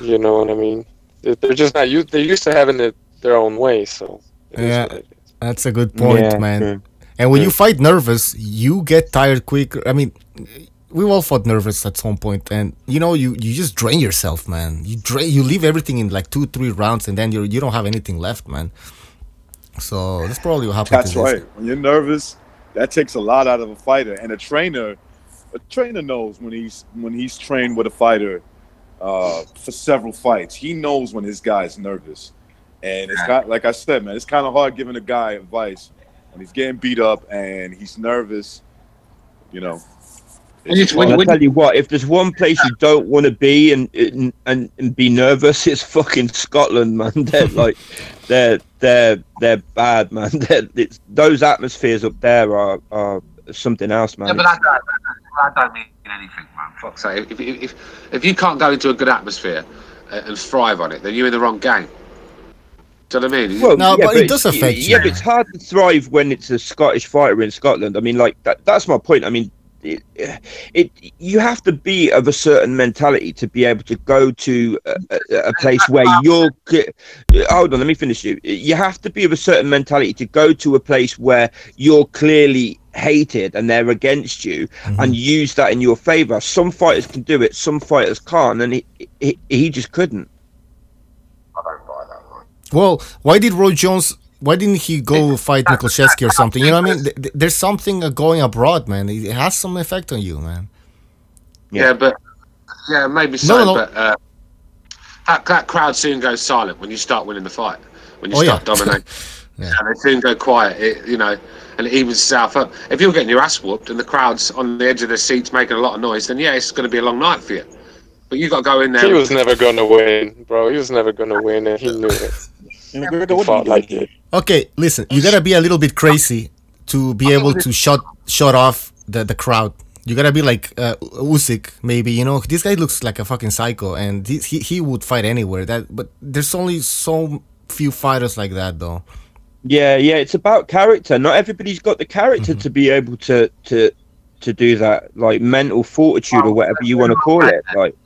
you know what I mean? They're just not used. They're used to having it their own way. So yeah, that's a good point, man. Yeah. And when you fight nervous, you get tired quicker. I mean, we all fought nervous at some point, and you know, you just drain yourself, man. You leave everything in like 2-3 rounds, and then you don't have anything left, man. So that's probably what happened. That's right. When you're nervous, that takes a lot out of a fighter, and a trainer knows when he's trained with a fighter for several fights. He knows when his guy's nervous, and it's got, like I said, man, it's kind of hard giving a guy advice when he's getting beat up and he's nervous. You know. I tell you what, if there's one place you don't want to be and be nervous, it's fucking Scotland, man. They're like, they're bad, man. Those atmospheres up there are something else, man. Yeah, but that don't mean anything, man. Fuck's sake. If you can't go into a good atmosphere and thrive on it, then you're in the wrong game. Do you know what I mean? Well, no, but it does affect you. Yeah, but it's hard to thrive when it's a Scottish fighter in Scotland. I mean, like that's my point. I mean, you have to be of a certain mentality to be able to go to a place where you're hold on, let me finish you have to be of a certain mentality to go to a place where you're clearly hated and they're against you, and use that in your favor. Some fighters can do it, some fighters can't, and he just couldn't. I don't buy that one. Well, why didn't he go fight Mikuszewski or something? You know what I mean? There's something going abroad, man. It has some effect on you, man. Yeah, but maybe so. No. But that crowd soon goes silent when you start winning the fight. When you start dominating, they soon go quiet. And it evens itself up. If you're getting your ass whooped and the crowd's on the edge of their seats making a lot of noise, then it's going to be a long night for you. But you got to go in there. He was never going to win, bro. He was never going to win, and he knew it. He fought like it. Okay, listen, you gotta be a little bit crazy to be able to shut off the crowd. You gotta be like Usyk, maybe. You know, this guy looks like a fucking psycho, and he would fight anywhere. But there's only so few fighters like that, though. Yeah, it's about character. Not everybody's got the character to be able to do that, like mental fortitude or whatever you want to call it, like.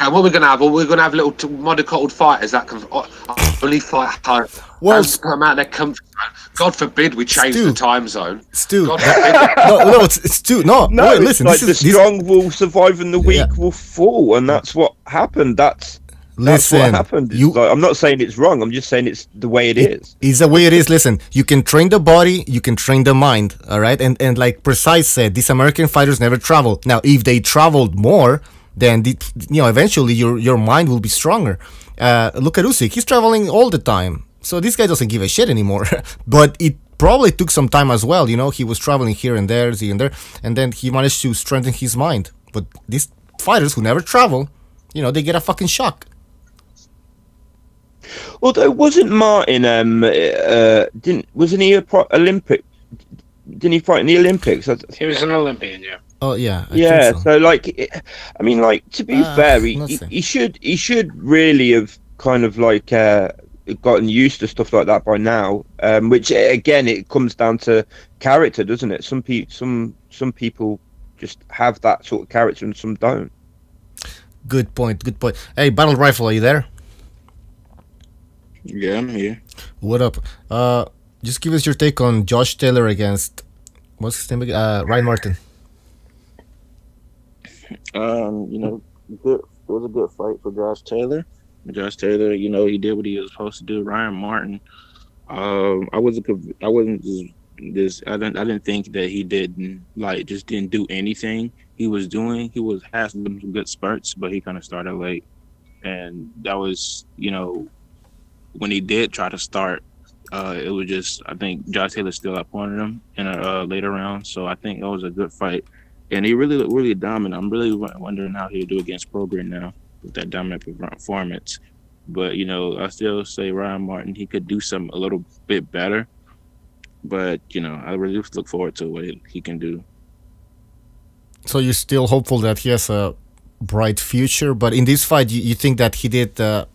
What we're going to have? Well, we're going to have little mollycoddled fighters that can only fight hard. Well, come out of their comfort zone. God forbid we change the time zone. Stu, God forbid. no, it's Stu. No, wait, listen. Like the strong will survive and the weak will fall, and that's what happened. That's what happened. I'm not saying it's wrong. I'm just saying it's the way it is. It's the way it is. Listen, you can train the body, you can train the mind. All right, and like Precise said, these American fighters never travel. Now, if they traveled more, then eventually your mind will be stronger. Look at Usyk; he's traveling all the time, so this guy doesn't give a shit anymore. But it probably took some time as well. You know, he was traveling here and there, and then he managed to strengthen his mind. But these fighters who never travel, they get a fucking shock. Although wasn't Martin wasn't he Olympic? Didn't he fight in the Olympics? He was an Olympian, yeah. Oh yeah. I think so. To be fair, he should really have kind of gotten used to stuff like that by now. Which again, it comes down to character, doesn't it? Some people just have that sort of character and some don't. Good point. Good point. Hey, Battle Rifle, are you there? Yeah, I'm here. What up? Just give us your take on Josh Taylor against what's his name again? Ryan Martin. You know, good. It was a good fight for Josh Taylor. Josh Taylor, you know, he did what he was supposed to do. Ryan Martin, I didn't think that he didn't do anything. He had some good spurts, but he kind of started late, and that was, you know, when he did try to start, it was just, I think Josh Taylor still outpointed him in a later round, so I think it was a good fight, and he really looked really dominant. I'm really wondering how he'll do against Prograis now with that dominant performance. But, you know, I still say Ryan Martin, he could do something a little bit better. But, you know, I really look forward to what he can do. So you're still hopeful that he has a bright future, but in this fight, you think that he did a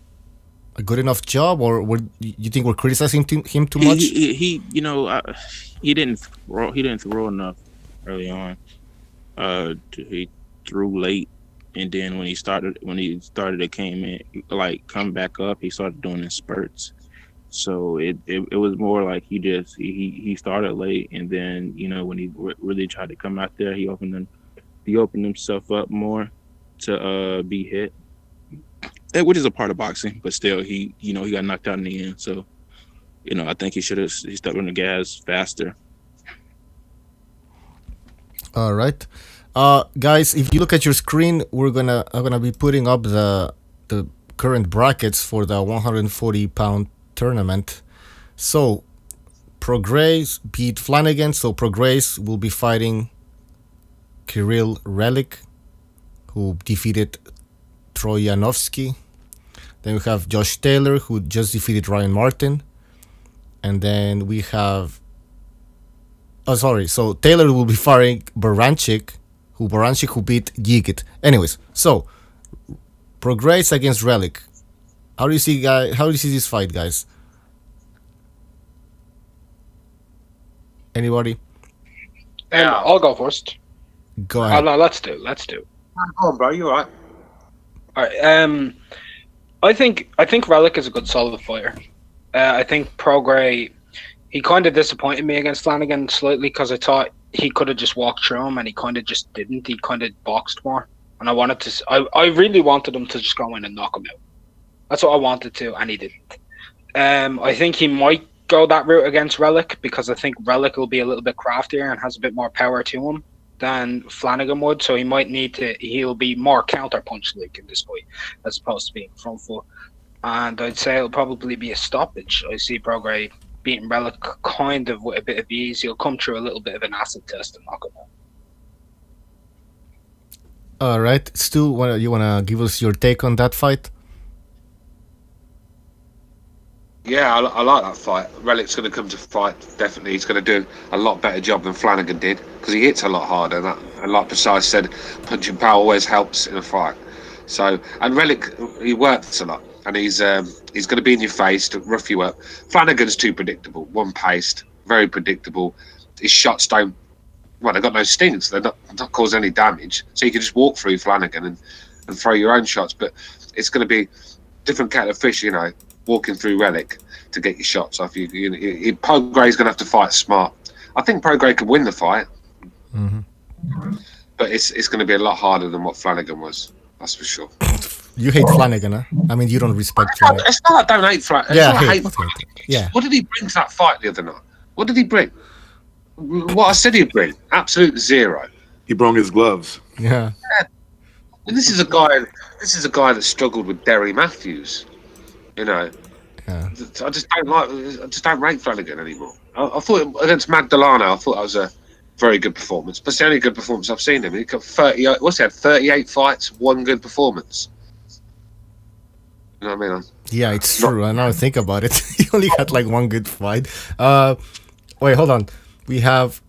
good enough job, or you think we're criticizing him too much? He you know, he didn't throw enough early on. He threw late. And then when he started to come back up, he started doing it in spurts. So it was more like he started late, and then, you know, when he really tried to come out there, he opened himself up more to be hit, which is a part of boxing. But still, he got knocked out in the end. So, you know, I think he stepped on the gas faster. All right. Guys, if you look at your screen, I'm gonna be putting up the current brackets for the 140-pound tournament. So Prograis beat Flanagan, so Prograis will be fighting Kirill Relic, who defeated Troyanovsky. Then we have Josh Taylor, who just defeated Ryan Martin. And then we have so Taylor will be fighting Baranchik, who beat Gigit. Anyways, so Prograis against Relic. How do you see this fight, guys? Anybody? I'll go first. Go ahead. No, let's do. Go on, bro. You all right? All right. I think Relic is a good solid fighter. I think Prograis, he kind of disappointed me against Flanagan slightly, because I thought he could have just walked through him, and he kind of just didn't. He kind of boxed more, and I really wanted him to just go in and knock him out. That's what I wanted to, and he didn't. I think he might go that route against Relic, because I think Relic will be a little bit craftier and has a bit more power to him than Flanagan would. So he'll be more counterpunch like in this fight, as opposed to being front foot. And I'd say it'll probably be a stoppage. I see Prograis beating Relic kind of with a bit of ease. He'll come through a little bit of an acid test and knock him out. All right, Stu, you wanna give us your take on that fight? Yeah, I like that fight. Relic's going to come to fight, definitely. He's going to do a lot better job than Flanagan did, because he hits a lot harder. And like Precise said, punching power always helps in a fight. So, and Relic, he works a lot, and he's going to be in your face to rough you up. Flanagan's too predictable, one-paced, very predictable. His shots they've got no stings. They're not causing any damage. So you can just walk through Flanagan and throw your own shots. But it's going to be different kettle of fish, you know, walking through Relic to get your shots off. Prograis going to have to fight smart. I think Prograis could win the fight, but it's going to be a lot harder than what Flanagan was. That's for sure. You hate Flanagan, huh? I mean, you don't respect Flanagan. It's not I don't hate Flanagan. Yeah, I hate Flanagan. Yeah. What did he bring to that fight the other night? What did he bring? What I said he'd bring? Absolute zero. He brought his gloves. Yeah. And this is a guy that struggled with Derry Matthews. You know, yeah. I just don't rate Flanagan anymore. I thought against Magdaleno, I thought that was a very good performance. But it's the only good performance I've seen him. He got 38 fights, one good performance. You know what I mean? Yeah, it's true. I now think about it. He only had like one good fight. Wait, hold on. We have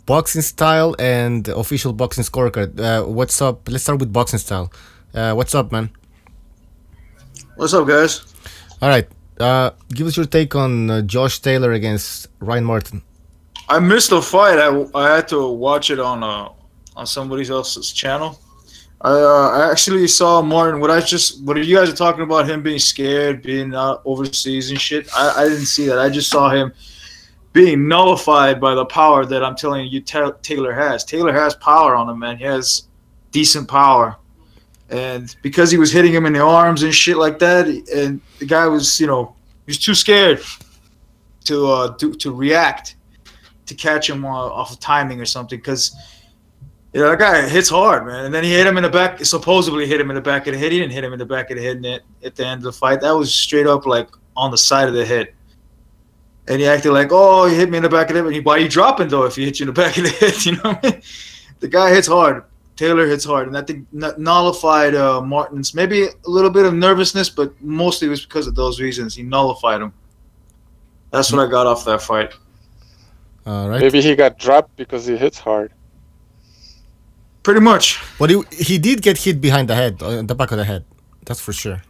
boxing style and official boxing scorecard. What's up? Let's start with boxing style. What's up, man? What's up, guys? All right. Give us your take on Josh Taylor against Ryan Martin. I missed the fight. I had to watch it on somebody else's channel. I actually saw Martin. What you guys are talking about him being scared, being out overseas and shit. I didn't see that. I just saw him being nullified by the power that I'm telling you Taylor has. Taylor has power on him, man. He has decent power. And because he was hitting him in the arms and shit like that, and the guy was, he was too scared to react, to catch him off of timing or something. Because, that guy hits hard, man. And then he hit him in the back, supposedly hit him in the back of the head. He didn't hit him in the back of the head at the end of the fight. That was straight up, like, on the side of the head. And he acted like, oh, he hit me in the back of the head. Why are you dropping, though, if he hit you in the back of the head? You know what I mean? The guy hits hard. Taylor hits hard. And I think nullified Martin's, maybe a little bit of nervousness, but mostly it was because of those reasons. He nullified him. That's what I got off that fight. All right. Maybe he got dropped because he hits hard. Pretty much. But he did get hit behind the head, the back of the head. That's for sure.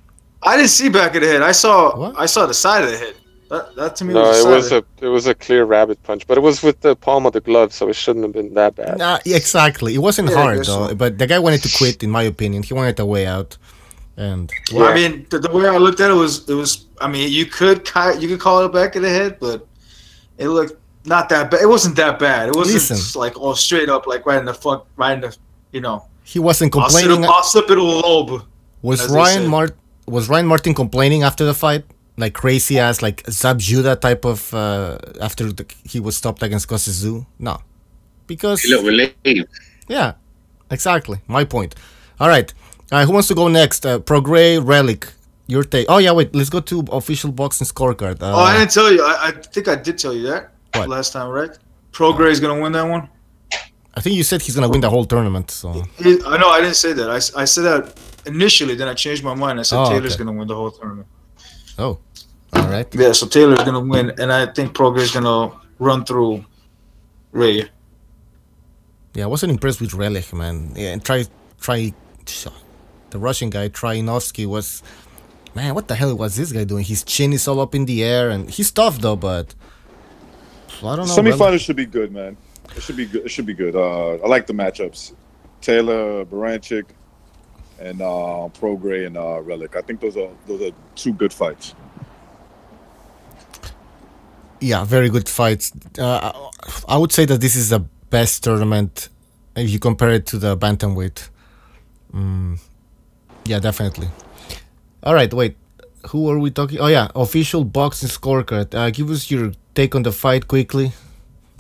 I didn't see back of the head. I saw the side of the head. That to me it was a clear rabbit punch, but it was with the palm of the glove, so it shouldn't have been that bad. Nah, exactly. It wasn't hard though, but the guy wanted to quit. In my opinion, he wanted a way out. And I mean, the way I looked at it was. I mean, you could call it back of the head, but it looked not that bad. It wasn't that bad. It wasn't like all straight up, like right in the front, right in the. He wasn't complaining. I'll slip it a lobe. Was Ryan Martin complaining after the fight? Like crazy ass, like Zab Judah type of after he was stopped against Kosezu? No, because a little relieved. Yeah, exactly. My point. All right, who wants to go next? Prograis, Relic, your take. Oh yeah, wait. Let's go to official boxing scorecard. I didn't tell you. I think I did tell you that last time, right? Prograis is gonna win that one. I think you said he's gonna win the whole tournament. So I know I didn't say that. I said that initially. Then I changed my mind. I said Taylor's gonna win the whole tournament. Oh, all right. Yeah, so Taylor's gonna win, and I think Prograis is gonna run through Ray. Yeah, I wasn't impressed with Relic, man. Yeah, and try the Russian guy Trainovsky was, man. What the hell was this guy doing? His chin is all up in the air, and he's tough though, but I don't know. Semifinals should be good, man. It should be good. It should be good. I like the matchups. Taylor, Baranchik, and Prograis and Relic. I think those are two good fights. Yeah, very good fights. I would say that this is the best tournament if you compare it to the bantamweight. Yeah, definitely. All right, wait. Who are we talking? Oh yeah, official boxing scorecard. Give us your take on the fight quickly,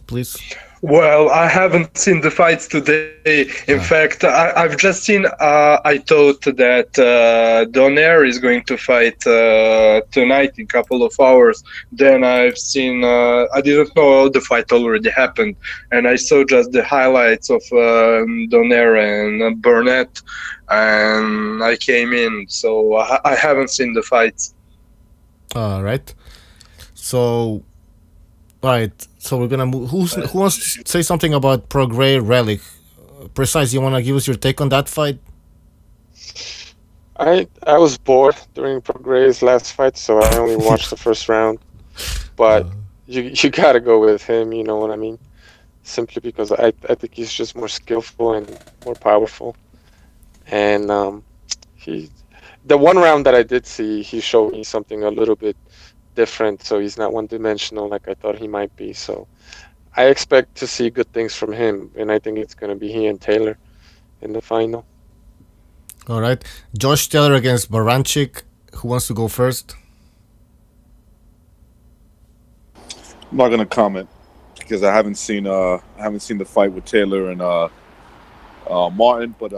please. Well, I haven't seen the fights today. In fact, I've just seen, I thought that Donaire is going to fight tonight in a couple of hours. Then I've seen, I didn't know the fight already happened. And I saw just the highlights of Donaire and Burnett. And I came in, so I haven't seen the fights. All right. So... All right, so we're gonna move. Who wants to say something about Prograis Relic? Precise, you wanna give us your take on that fight? I was bored during Prograis' last fight, so I only watched the first round. But you gotta go with him. You know what I mean? Simply because I think he's just more skillful and more powerful. And the one round that I did see, he showed me something a little bit different, so he's not one-dimensional like I thought he might be. So I expect to see good things from him, and I think it's going to be he and Taylor in the final. All right, Josh Taylor against Baranchik. Who wants to go first? I'm not going to comment because I haven't seen the fight with Taylor and Martin, but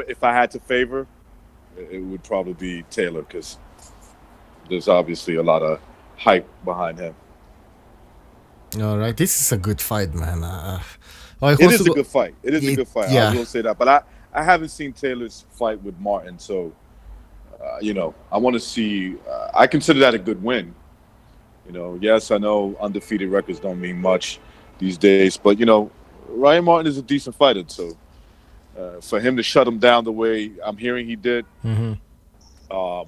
if I had to favor, it would probably be Taylor because there's obviously a lot of hype behind him. All right, this is a good fight, man. It is a good fight. It is a good fight. Yeah. I will say that, but I haven't seen Taylor's fight with Martin, so I want to see. I consider that a good win. Yes, I know undefeated records don't mean much these days, but Ryan Martin is a decent fighter, so. For him to shut him down the way I'm hearing he did, I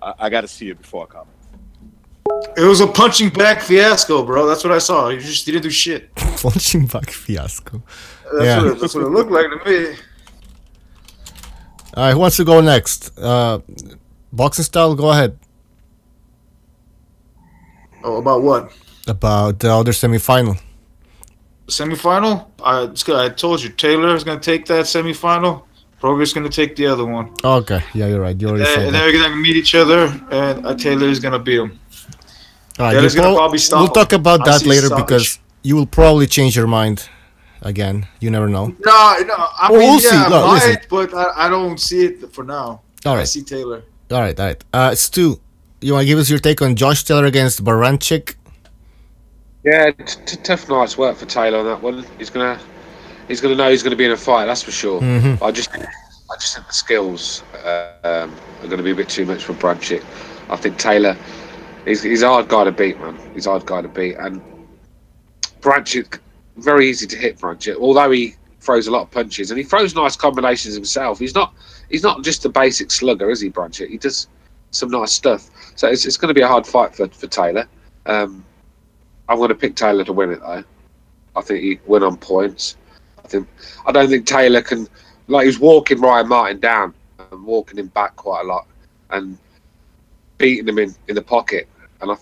got to see it before I comment. It was a punching back fiasco, bro. That's what I saw. He didn't do shit. Punching back fiasco. That's what it looked like to me. All right, who wants to go next? Boxing style, go ahead. Oh, about what? About the other semifinal. Semifinal? I told you, Taylor is going to take that semifinal. Progress is going to take the other one. Okay, yeah, you're right. You already said And that. they're going to meet each other, and Taylor is going to beat him. All right, Taylor's going to probably stop we'll him. talk about I that see later stoppage. because you will probably change your mind again. You never know. No, I Well, mean, we'll see. yeah, No, I listen. might, but I don't see it for now. All I right. see Taylor. All right. Stu, you want to give us your take on Josh Taylor against Baranchik? Yeah, tough night's work for Taylor on that one. He's gonna know he's gonna be in a fight. That's for sure. Mhm. I just think the skills are going to be a bit too much for Bradchick. I think Taylor, he's a hard guy to beat, man. He's a hard guy to beat, and Bradchick, very easy to hit Bradchick. Although he throws a lot of punches and he throws nice combinations himself. He's not just a basic slugger, is he, Bradchick? He does some nice stuff. So it's going to be a hard fight for Taylor. I'm going to pick Taylor to win it, though. I think he win on points. I don't think Taylor can. Like, he was walking Ryan Martin down and walking him back quite a lot and beating him in the pocket. And I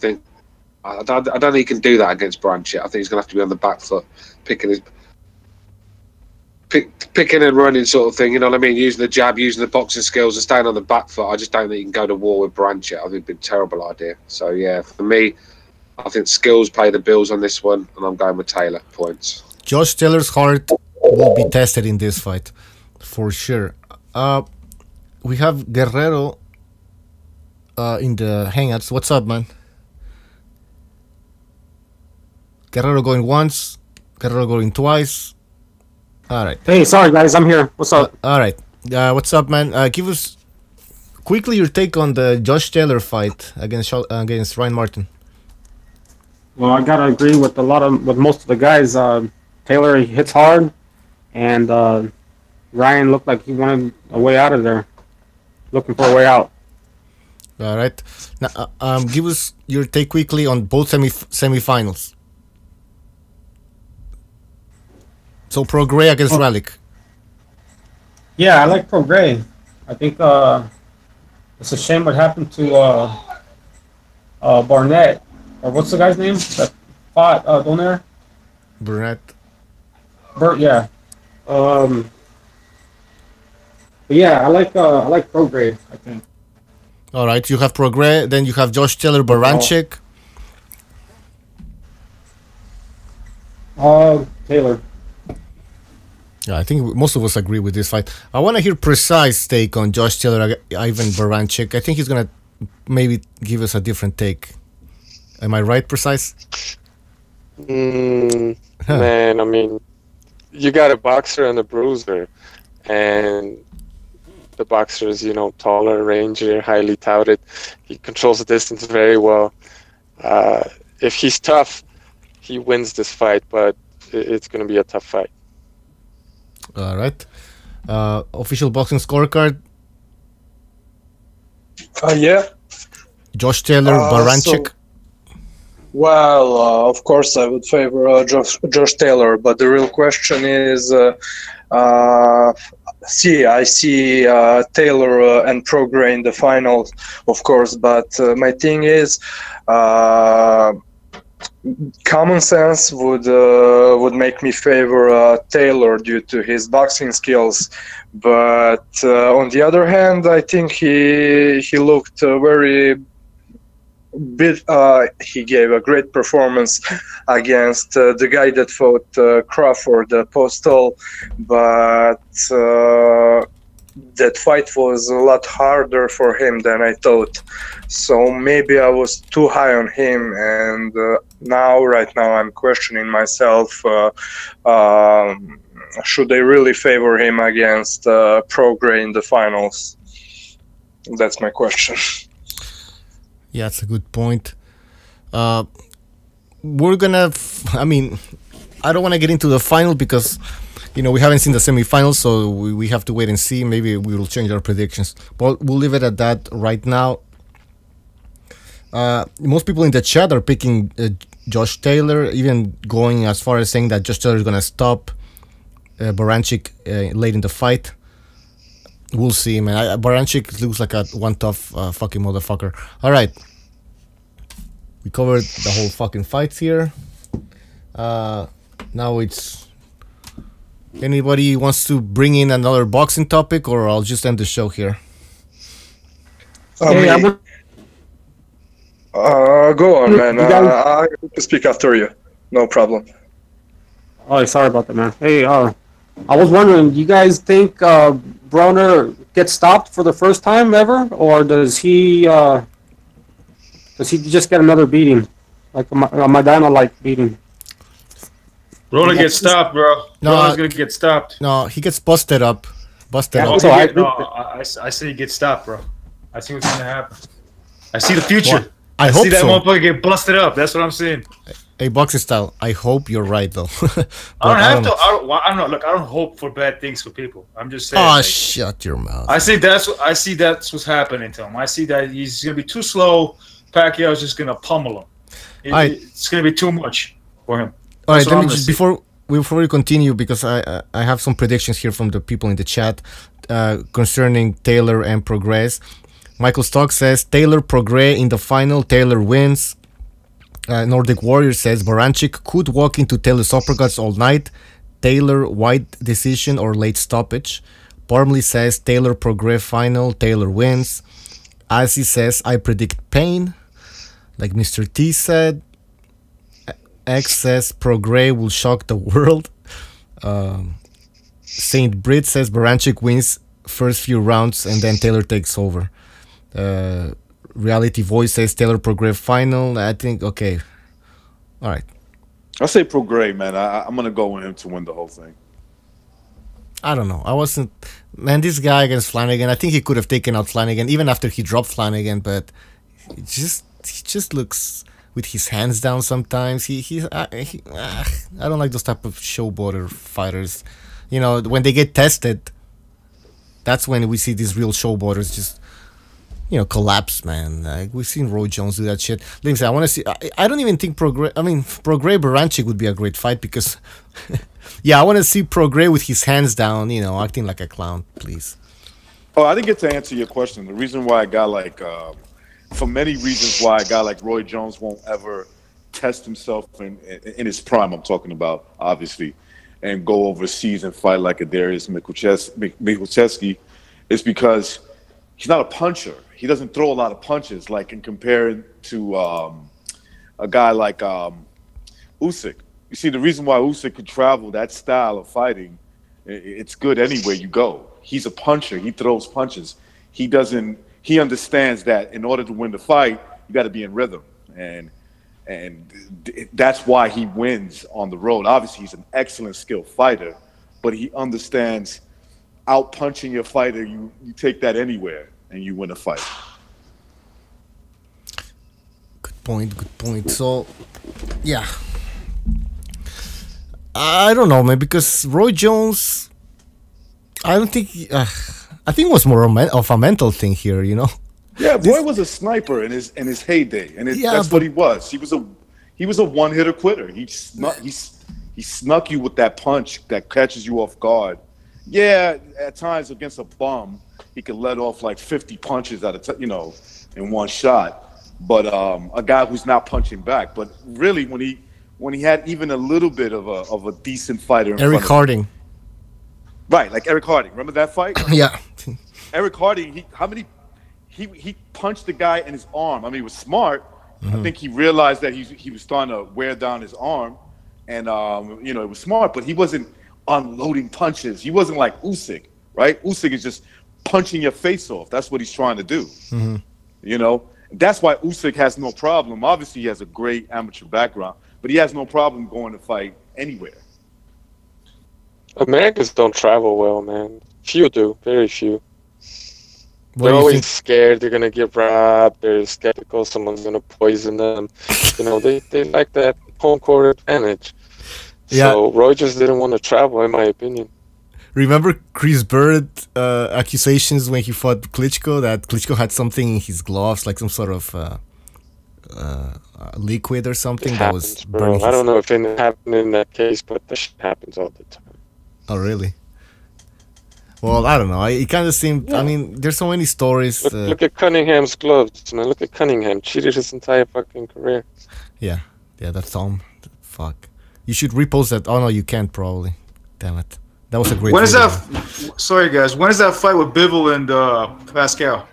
don't think he can do that against Bradchick. I think he's going to have to be on the back foot, picking and running sort of thing. You know what I mean? Using the jab, using the boxing skills, and staying on the back foot. I just don't think he can go to war with Bradchick. I think it'd be a terrible idea. So yeah, for me, I think skills pay the bills on this one, and I'm going with Taylor points. Josh Taylor's heart will be tested in this fight, for sure. We have Guerrero in the hangouts. What's up, man? Guerrero going once, Guerrero going twice. All right. Hey, sorry guys, I'm here. What's up? All right. What's up, man? Give us quickly your take on the Josh Taylor fight against Ryan Martin. Well, I gotta agree with most of the guys. Taylor, he hits hard, and Ryan looked like he wanted a way out of there, looking for a way out. All right. Now, give us your take quickly on both semifinals. So Prograis against Ralik. Yeah, I like Prograis. I think it's a shame what happened to Burnett, or what's the guy's name that fought Donaire? Burnett. Yeah. But yeah, I like Prograis, I think. All right, you have Prograis, then you have Josh Taylor, Baranchik. Taylor. Yeah, I think most of us agree with this fight. I want to hear precise take on Josh Taylor, Ivan Baranchik. I think he's gonna maybe give us a different take. Am I right, precise? Man, I mean, you got a boxer and a bruiser, and the boxer is, taller, rangier, highly touted. He controls the distance very well. If he's tough, he wins this fight, but it's going to be a tough fight. All right. Official boxing scorecard. Yeah. Josh Taylor, Baranchik. Of course, I would favor Josh Taylor, but the real question is, I see Taylor and Prograis in the finals, of course, but my thing is, common sense would make me favor Taylor due to his boxing skills, but on the other hand, I think he looked very. He gave a great performance against the guy that fought Crawford, Postal, but that fight was a lot harder for him than I thought. So maybe I was too high on him, and right now I'm questioning myself. Should I really favor him against Prograis in the finals? That's my question. Yeah, that's a good point. We're gonna. I mean, I don't want to get into the final because, we haven't seen the semifinals, so we have to wait and see. Maybe we will change our predictions, but we'll leave it at that right now. Most people in the chat are picking Josh Taylor, even going as far as saying that Josh Taylor is gonna stop Baranchyk late in the fight. We'll see, man. Baranchyk looks like one tough fucking motherfucker. All right, we covered the whole fucking fights here. Now it's anybody wants to bring in another boxing topic, or I'll just end the show here. Go on, man. I can speak after you. No problem. Oh, sorry about that, man. Hey, I was wondering, do you guys think Broner gets stopped for the first time ever, or does he just get another beating, like a Maidana-like beating? Broner gets stopped, bro. No, Broner's gonna get stopped. No, he gets busted up. Busted No, up. I say he gets stopped, bro. I see what's gonna happen. I see the future. Well, I hope see that so. motherfucker get busted up. That's what I'm saying. Hey, Boxing Style, I hope you're right, though. I don't have to. I don't know. Look, I don't hope for bad things for people. I'm just saying. Oh, like, shut your mouth. I see that's what's happening to him. I see that he's gonna be too slow. Pacquiao's just gonna pummel him. It's gonna be too much for him. All right, let me just before we continue, because I have some predictions here from the people in the chat concerning Taylor and Progress. Michael Stock says Taylor Progress in the final. Taylor wins. Nordic Warrior says Baranchyk could walk into Taylor's uppercuts all night. Taylor wide decision or late stoppage. Parmley says Taylor Progress final. Taylor wins. Azzy says I predict pain, like Mr. T said. X says Progress will shock the world. Saint Brit says Baranchyk wins first few rounds and then Taylor takes over. Reality Voice says Taylor Progress final. I think okay. All right. I'll say Progress, man. I'm gonna go with him to win the whole thing. I don't know. I wasn't. Man, this guy against Flanagan. I think he could have taken out Flanagan even after he dropped Flanagan, but he just looks with his hands down sometimes. I don't like those type of showboater fighters. You know, when they get tested, that's when we see these real showboaters just, you know, collapse, man. Like we've seen Roy Jones do that shit. Let me say, I want to see. I don't even think Progress Baranchyk would be a great fight because, yeah, I want to see Progress with his hands down, you know, acting like a clown, please. Oh, I didn't get to answer your question. The reason why I got like, for many reasons why a guy like Roy Jones won't ever test himself in his prime, I'm talking about, obviously, and go overseas and fight like a Darius Mikucheski, is because he's not a puncher. He doesn't throw a lot of punches, like in comparing to a guy like Usyk. You see, the reason why Usyk could travel that style of fighting, it's good anywhere you go. He's a puncher. He throws punches. He understands that in order to win the fight, you got to be in rhythm, and that's why he wins on the road. Obviously, he's an excellent skilled fighter, but he understands out punching your fighter. You take that anywhere, and you win a fight. Good point. So, yeah, I don't know, man, because Roy Jones, I don't think. I think it was more of a mental thing here, you know. Yeah, Roy was a sniper in his heyday, and that's what he was. He was a one-hitter quitter. He snuck you with that punch that catches you off guard. Yeah, at times against a bum, he could let off like 50 punches in one shot. But a guy who's not punching back. But really, when he had even a little bit of a decent fighter in Eric Harding. Right, like Eric Harding. Remember that fight? Yeah. Eric Harding, he punched the guy in his arm. I mean, he was smart. I think he realized that he was starting to wear down his arm, and it was smart. But he wasn't unloading punches. He wasn't like Usyk, right? Usyk is just punching your face off. That's what he's trying to do. You know, that's why Usyk has no problem. Obviously, he has a great amateur background, but he has no problem going to fight anywhere. Americans don't travel well, man. Few do, very few. They're always scared they're gonna get robbed. They're skeptical someone's gonna poison them. You know, they like that home court advantage. Yeah. So Roy just didn't want to travel, in my opinion. Remember Chris Bird accusations when he fought Klitschko, that Klitschko had something in his gloves, like some sort of liquid or something It that was happens, burning. bro. I don't know if it happened in that case, but that shit happens all the time. Oh, really? Well, I don't know. It kind of seemed. I mean, there's so many stories. Look at Cunningham's gloves, man. Look at Cunningham. Cheated his entire fucking career. Yeah, that thumb. Fuck. You should repost that. Oh no, you can't probably. Damn it. That was a great. When is video. that? Sorry, guys. When is that fight with Bivol and Pascal?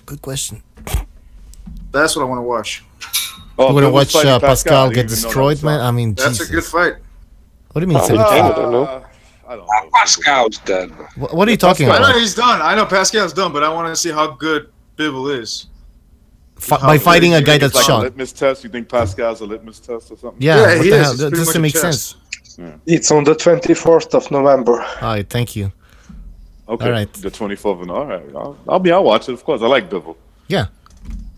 Good question. That's what I want to watch. Oh, You want to Bivol watch fighting Pascal I get didn't even know destroyed, that was man? on. I mean, That's Jesus. a good fight. What do you mean? Oh, 17? I don't know. I don't know. Pascal's done. What are you talking I know about? he's done. I know Pascal's done, but I want to see how good Bivol is. By fighting a You guy think it's that's like a shot. litmus test? You think Pascal's a litmus test or something? Yeah, Yeah, what he the is. hell? It's That pretty doesn't much make a test. sense. It's on the 24th of November. Alright, thank you. Okay. All right. The 24th. All right. I'll watch it. Of course, I like Bivol. Yeah.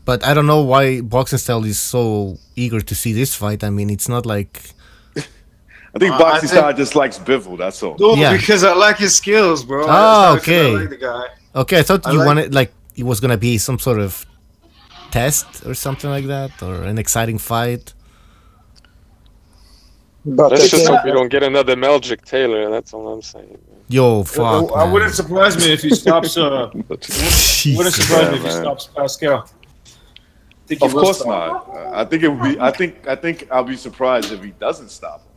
But I don't know why Boxing Style is so eager to see this fight. I mean, it's not like... I think Boxing Style just likes Bivol. That's all. No, Yeah. because I like his skills, bro. Oh, It's not because okay. I like the guy. Okay, I thought I you like- wanted, like, it was gonna be some sort of test or something like that, or an exciting fight. But Let's just again, hope we don't get another Meldrick Taylor. That's all I'm saying. Yo, fuck, I wouldn't man. surprise me if he stops. Wouldn't Jesus. surprise me if he man. stops Pascal. Think he Of will course stop. not. I think it would be. I think I'll be surprised if he doesn't stop him.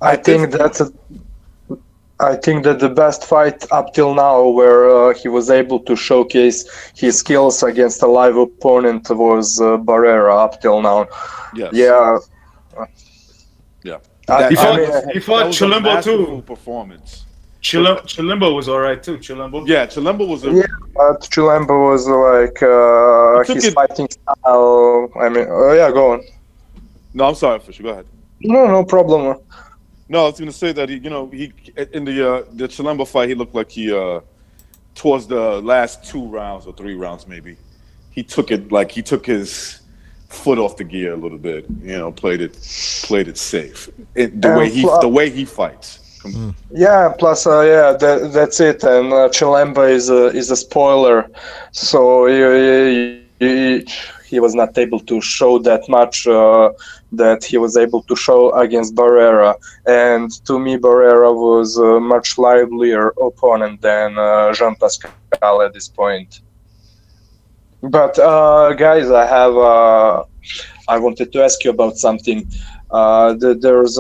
I think that the best fight up till now, where he was able to showcase his skills against a live opponent, was Barrera up till now. Yes. Yeah. Yeah. He fought that was a Chilimbo masterful too. performance. Chilimbo was alright too. Chilimbo. Yeah, Chilimbo was a. Yeah, but Chilembo was like took his it- fighting style. I mean, yeah, go on. No, I'm sorry, Fisher. Go ahead. No problem. No, I was going to say that he in the Chilembo fight, he looked like he towards the last 2 rounds or 3 rounds maybe, he took his foot off the gear a little bit. Played it safe. The way he fights. Yeah, plus that's it. And Chilemba is a spoiler, so he was not able to show that much that he was able to show against Barrera. And to me, Barrera was a much livelier opponent than Jean Pascal at this point. But guys, I wanted to ask you about something. There's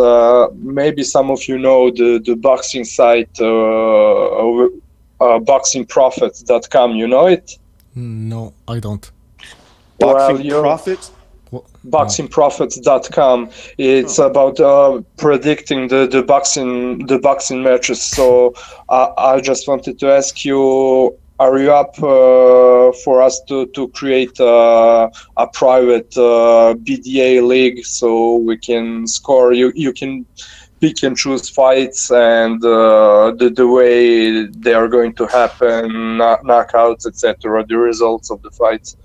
maybe some of you know the boxing site boxingprofits.com. You know it? No, I don't. Boxing Profit? Boxingprofits.com. It's about predicting the boxing matches. So I just wanted to ask you, are you up for us to create a private BDA league so we can score? You can pick and choose fights and the way they are going to happen, knockouts, etc. The results of the fights.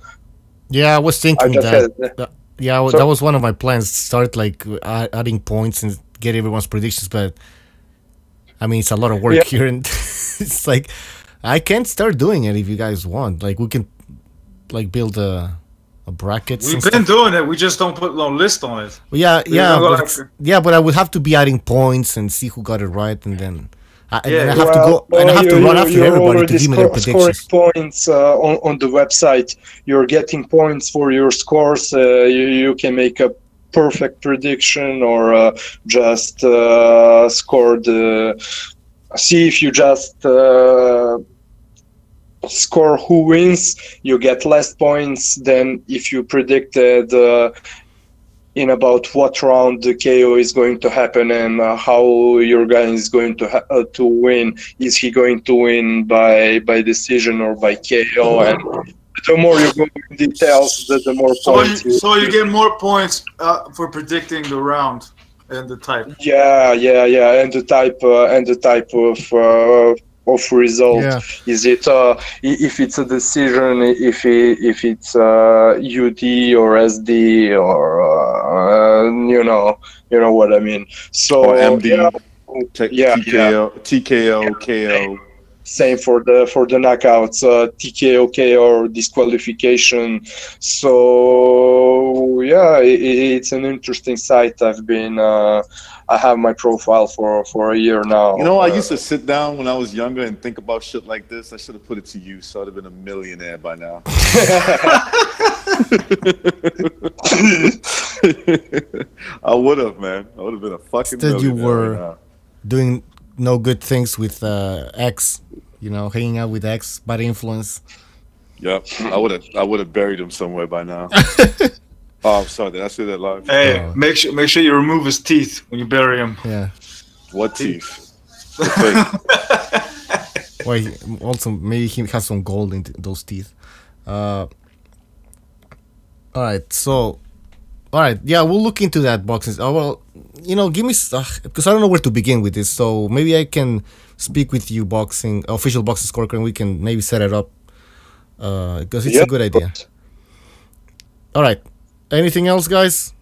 Yeah, I was thinking that. Yeah, So- that was one of my plans. Start like adding points and get everyone's predictions, but I mean it's a lot of work Yeah. here, and it's like I can't start doing it if you guys want. Like we can like build a brackets. We've and been stuff. doing it. We just don't put no list on it. Yeah, We yeah, don't go but like- yeah, but I would have to be adding points and see who got it right, and then I Yeah. have to go and I have to run after everybody to give me their predictions. Scoring points on the website. You're getting points for your scores. You can make a perfect prediction or just score the. See if you just score who wins, you get less points than if you predicted in about what round the KO is going to happen and how your guy is going to win. Is he going to win by decision or by KO? And the more you go in details, the more points. So you get more points for predicting the round and the type. Yeah, and the type of result. Yeah. Is it if it's a decision, if it's UD or SD or you know what I mean. So Or MD, TKO, TKO, KO. Same for the knockouts, TKO, KO, disqualification. So yeah, it's an interesting site. I have my profile for a year now. You know, I used to sit down when I was younger and think about shit like this. I should have put it to use, so I'd have been a millionaire by now. I would have, man. I would have been a fucking millionaire. Instead, you were right now. doing no good things with X. You know, hanging out with X, bad influence. Yep, I would have buried him somewhere by now. Oh, I'm sorry. Did I say that live? Hey, make sure you remove his teeth when you bury him. Yeah. What teeth? Well, also maybe he has some gold in those teeth. All right, so, all right, yeah, we'll look into that boxing. Oh, well, you know, give me because I don't know where to begin with this. So maybe I can speak with you, official boxing scorecard, and we can maybe set it up because it's a good idea. All right, anything else, guys?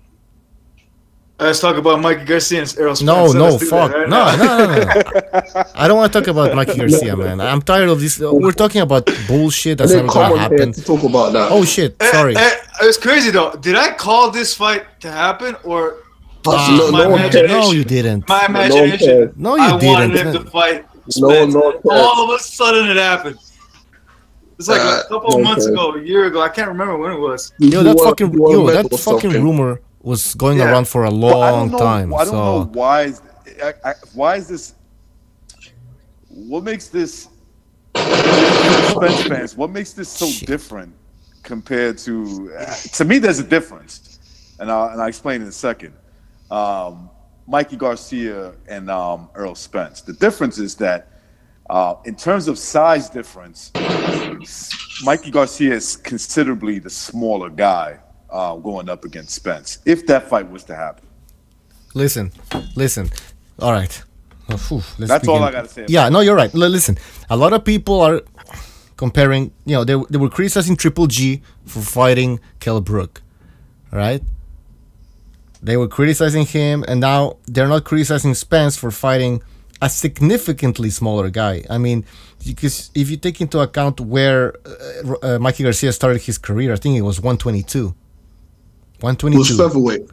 Let's talk about Mikey Garcia and Errol Spence. No, fuck. Right no. I don't want to talk about Mikey Garcia, man. I'm tired of this. We're talking about bullshit that's never going to happen. To talk about that. Oh, shit. Sorry. It was crazy, though. Did I call this fight to happen, or no, you didn't. My imagination. No, you didn't. I wanted him to fight Spence. All of a sudden, it happened. It's like a couple of months ago, a year ago. I can't remember when it was. That fucking rumor was going around for a long time. I don't know why is this? What makes this Spence fans? What makes this so different compared to? To me, there's a difference, and I'll explain in a second. Mikey Garcia and Errol Spence. The difference is that in terms of size difference, Mikey Garcia is considerably the smaller guy. Going up against Spence, if that fight was to happen. Listen. All right. That's all I gotta say. Yeah, no, you're right. Listen, a lot of people are comparing. You know, they were criticizing Triple G for fighting Kell Brook, right? They were criticizing him, and now they're not criticizing Spence for fighting a significantly smaller guy. I mean, because if you take into account where Mikey Garcia started his career, I think it was 122. 122. It was featherweight.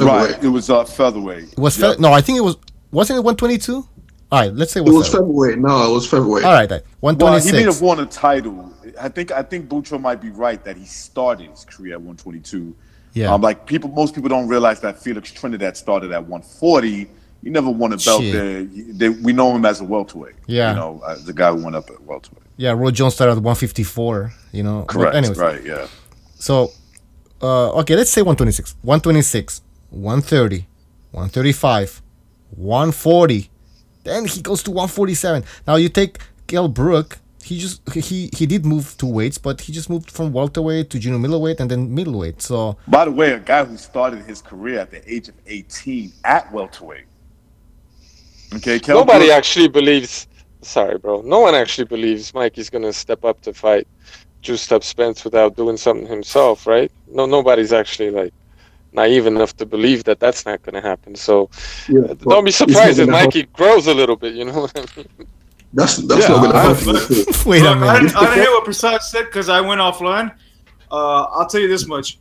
Right, it was featherweight. It was no, I think it was. Wasn't it 122? All right, let's say it was featherweight. No, it was featherweight. All right, 126. Well, he may have won a title. I think Butcher might be right that he started his career at 122. Yeah. Like most people don't realize that Felix Trinidad started at 140. He never won a belt there. We know him as a welterweight. Yeah. You know, the guy who went up at welterweight. Yeah, Roy Jones started at 154. You know. Correct. But anyways, right. Yeah. So. Okay, let's say 126. 126, 130, 135, 140. Then he goes to 147. Now you take Kell Brook. He did move 2 weights, but he just moved from welterweight to junior middleweight and then middleweight. So by the way, a guy who started his career at the age of 18 at welterweight. Okay, nobody actually believes. Sorry, bro. No one actually believes Mikey's gonna step up to fight juiced up Spence without doing something himself, right? Nobody's actually like naive enough to believe that that's not going to happen. So don't be surprised if Mikey grows a little bit. You know what I mean? That's not going to happen. Wait a minute. I didn't hear what Prasad said because I went offline. I'll tell you this much: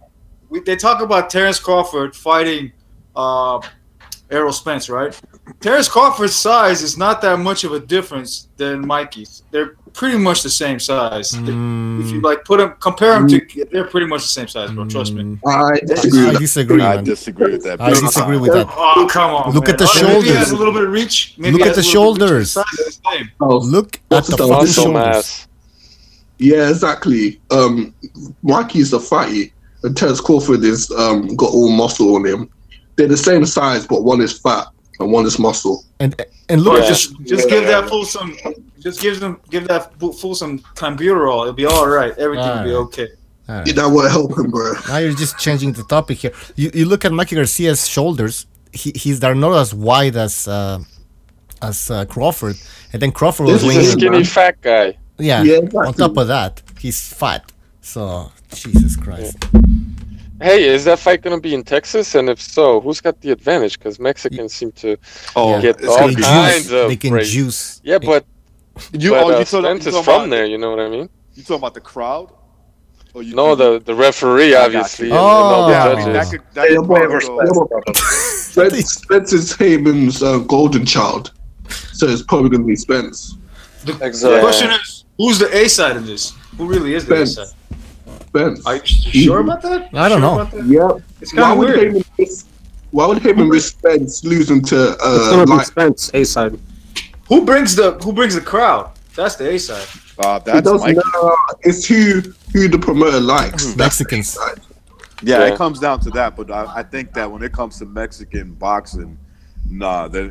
they talk about Terrence Crawford fighting Errol Spence, right? Terrence Crawford's size is not that much of a difference than Mikey's. They're pretty much the same size. If you like compare them to, they're pretty much the same size, bro. Trust me. I disagree. I disagree with that. I disagree with that. Oh, come on! Look man. at the shoulders. Maybe he has a little bit of reach. Maybe Look at the shoulders. Look at the fucking shoulders. Yeah, exactly. Mikey's the fatty, and Terrence Crawford is got all muscle on him. They're the same size, but one is fat and one is muscle. And look at just give that fool some. Just give that fool some clenbuterol. It'll be all right. Everything will be okay. Right. That would help him, bro. Now you're just changing the topic here. You look at Mikey Garcia's shoulders. They're not as wide as Crawford, and then Crawford was a skinny fat guy. Yeah. Exactly. On top of that, he's fat. So Jesus Christ. Yeah. Hey, is that fight going to be in Texas? And if so, who's got the advantage? Because Mexicans seem to get all kinds of... They can juice. Yeah, but Spence is from there. You know what I mean? You talking about the crowd? Or you No, the referee, obviously. And all the judges. Spence is Heyman's golden child, so it's probably going to be Spence. The question is, who's the A side of this? Who really is the A side? Spence. Are you sure about that? I don't know. Yeah. It's kind of weird. Why would Heyman risk Spence losing to It's gonna be Spence A side. Who brings the crowd? That's the A side. That's Mikey. It's who the promoter likes. Mexicans. Yeah, it comes down to that. But I think that when it comes to Mexican boxing,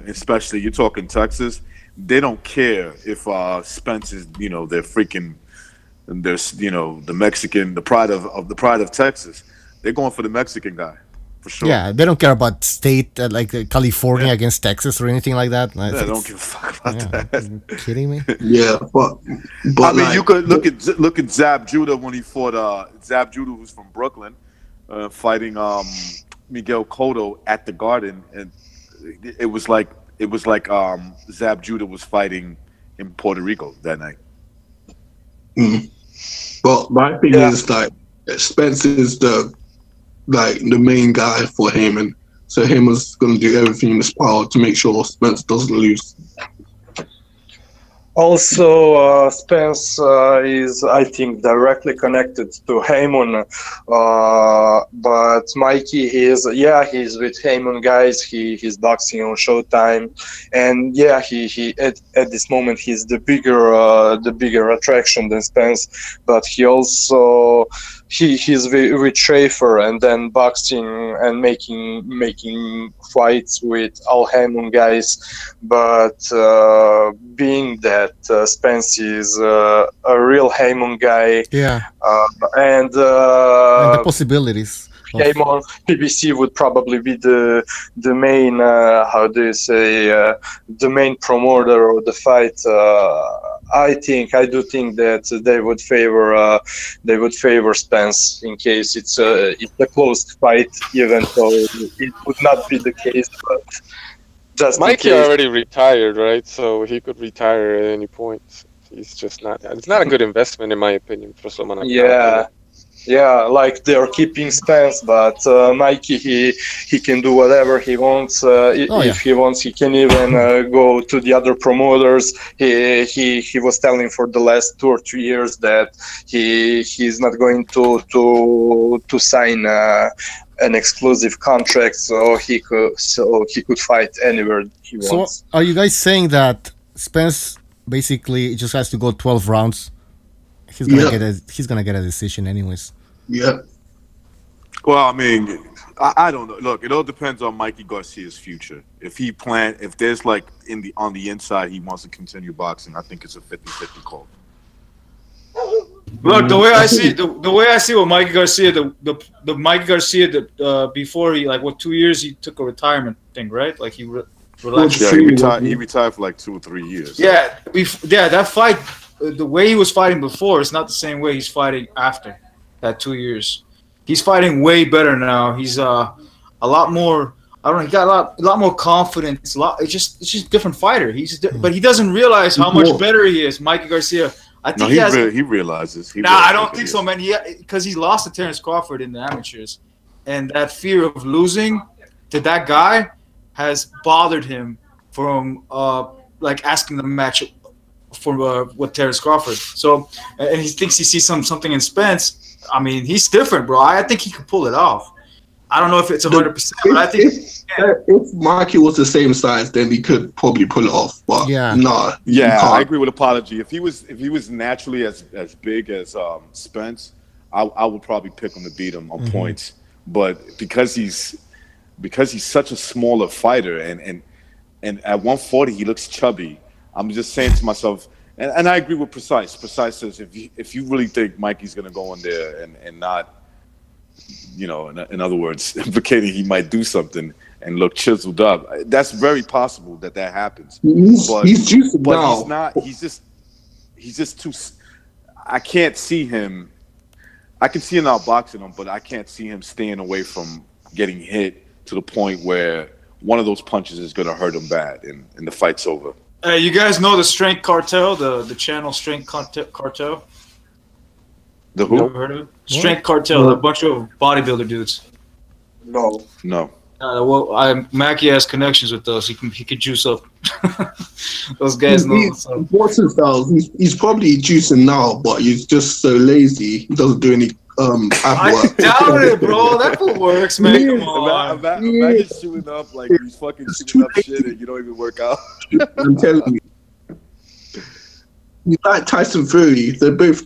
especially you're talking Texas, they don't care if Spence is, they're freaking, there's, the Mexican, the pride of Texas. They're going for the Mexican guy. For sure. Yeah, they don't care about state like California against Texas or anything like that. Yeah, they don't give a fuck about that. Are you kidding me? Yeah, but I mean, you could look at Zab Judah when he fought Zab Judah, who's from Brooklyn, fighting Miguel Cotto at the Garden, and it was like Zab Judah was fighting in Puerto Rico that night. But my thing is Spence is the main guy for Heyman, so Heyman's going to do everything in his power to make sure Spence doesn't lose. Also, Spence is, I think, directly connected to Heyman, but Mikey is, he's with Heyman guys. He's boxing on Showtime, and he at this moment he's the bigger attraction than Spence. But he also he's with Schaefer and then boxing and making fights with all Heyman guys, but being that Spence is a real Heyman guy, and the possibilities. Heyman PBC would probably be the main the main promoter of the fight. I do think that they would favor Spence in case it's a close fight, even though it would not be the case. But just Mikey already retired, right? So he could retire at any point. He's just not. It's not a good investment, in my opinion, for someone like that. Yeah, like they're keeping Spence, but Mikey, he can do whatever he wants. If he wants, he can even go to the other promoters. He was telling for the last 2 or 3 years that he's not going to sign an exclusive contract, so he could fight anywhere he wants. So, are you guys saying that Spence basically just has to go 12 rounds? He's gonna get a decision anyways. Yeah. Well, I mean, I don't know. Look, it all depends on Mikey Garcia's future. If there's on the inside he wants to continue boxing, I think it's a 50-50 call. Look, the way I see what Mikey Garcia, the Mikey Garcia that before he 2 years he took a retirement thing, right? Like he relaxed. Yeah, he retired for 2 or 3 years. Yeah, that fight. The way he was fighting before is not the same way he's fighting after that 2 years. He's fighting way better now. He's a lot more. I don't know. He got a lot more confidence. It's just a different fighter. But he doesn't realize how much better he is, Mikey Garcia. I think he realizes. I don't think so, man. Because he lost to Terrence Crawford in the amateurs, and that fear of losing to that guy has bothered him from asking the match for with Terrence Crawford. So, and he thinks he sees something in Spence. I mean, he's different, bro. I think he can pull it off. I don't know if it's 100%, but I think if Mikey was the same size, then he could probably pull it off. But I agree with Apology. If he was naturally as big as Spence, I would probably pick him to beat him on points. But because he's such a smaller fighter, and at 140 he looks chubby. I'm just saying to myself, and I agree with Precise. Precise says if you really think Mikey's gonna go in there and not, in other words, implicating he might do something and look chiseled up, that's very possible that happens. He's juicing now. He's not. He's just too. I can't see him. I can see him outboxing him, but I can't see him staying away from getting hit to the point where one of those punches is gonna hurt him bad and the fight's over. You guys know the Strength Cartel, the channel Strength Cartel? The You who? ever heard of it? Strength Cartel, a bunch of bodybuilder dudes. No. No. Well, Mackie has connections with those. He could juice up. Those guys know what's up. Watson styles. He's probably juicing now, but he's just so lazy. He doesn't do any ab I work. doubt it, bro. That fool works, man. Come on. Imagine shooting up like he's fucking shooting up shit and you don't even work out. I'm telling you. He's like Tyson Fury. They're both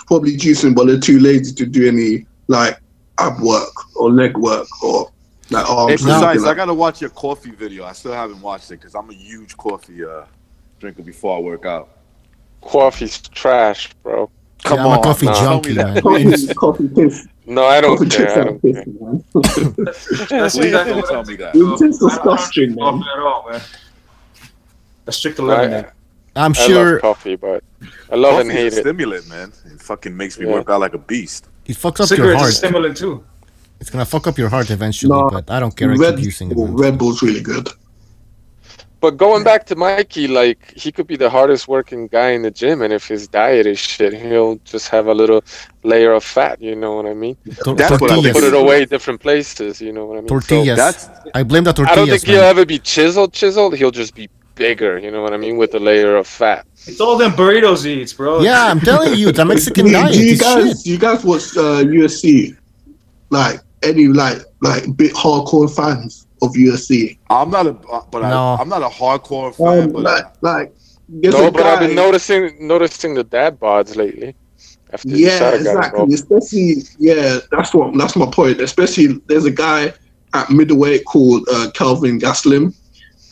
probably juicing, but they're too lazy to do any like ab work or leg work or like arms. Besides, I gotta watch your coffee video. I still haven't watched it because I'm a huge coffee drinker before I work out. Coffee's trash, bro. Come I'm on, a coffee no. junkie, man. Coffee tastes. No, I don't Coffee care. I don't care. tastes, man. That's Please exactly don't what tell me that. It tastes I don't disgusting, drink coffee man. at all, man. That's strict 11. I'm I sure love coffee, but I love and Coffee's hate a it. stimulant, man. It fucking makes me Yeah. work out like a beast. it fucks up your Cigarettes are heart. stimulant too. It's gonna fuck up your heart eventually, No, but I don't care. I Red keep using it. Bull, man. Red Bull's really good. But going back to Mikey, like, he could be the hardest working guy in the gym, and if his diet is shit, he'll just have a little layer of fat, you know what I mean? That's what I Tortillas. think. Put it away different places, you know what I mean? Tortillas. That's I blame the I tortillas. don't think he'll man. ever be chiseled, he'll just be bigger, you know what I mean, with a layer of fat. It's all them burritos he eats, bro. Yeah, I'm telling you, the Mexican Do diet you is shit. you guys watch UFC? Like any like bit hardcore fans of UFC? I'm not a, No. I'm not a hardcore fan, but there's No, a but I've guy- been noticing the dad bods lately. After Yeah, USADA got exactly. involved. Especially, that's my point. Especially, there's a guy at middleweight called Calvin Gastelum,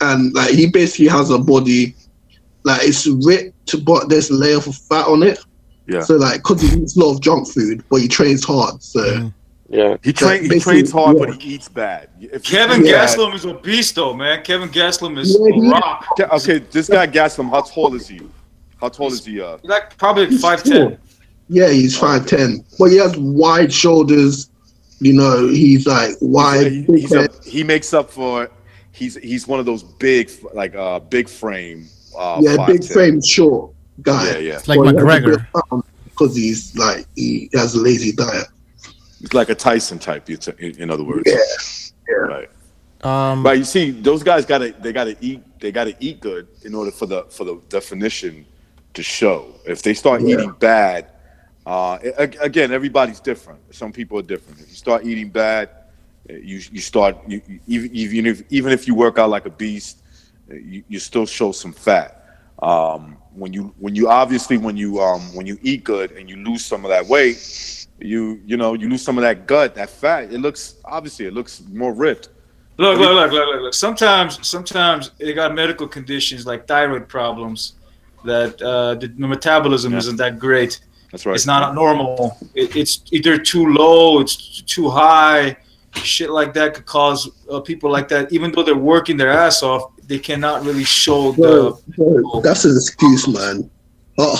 and like he basically has a body like it's ripped, but there's a layer of fat on it. yeah, So like, because he eats a lot of junk food, but he trains hard. So Yeah. he basically, trains hard, yeah. but he eats bad. If Kevin you- Gastelum is obese though, man. Kevin Gastelum is Yeah, a he- rock. Okay, this guy Gaslam, how tall is he? How tall is he? He's like probably He's 5'10". tall. Yeah, he's 5'10", but he has wide shoulders. You know, he's like wide. big head. He makes up for. He's one of those big big frame. Yeah, big 5'10". frame, short guy. Yeah, yeah. It's like McGregor. Because he's like he has a lazy diet. It's like a Tyson type. In other words. Yeah. Right. Um, But you see, those guys gotta eat good in order for the definition to show. If they start eating bad, again, everybody's different. Some people are different. If you start eating bad, even if you work out like a beast, you still show some fat. When you eat good and you lose some of that weight, you lose some of that gut, that fat. It looks more ripped. Look. Sometimes they got medical conditions like thyroid problems that the metabolism isn't that great. That's right. It's not normal. It's either too low, it's too high. Shit like that could cause people like that, even though they're working their ass off, they cannot really show the. Bro, that's an excuse, man. No,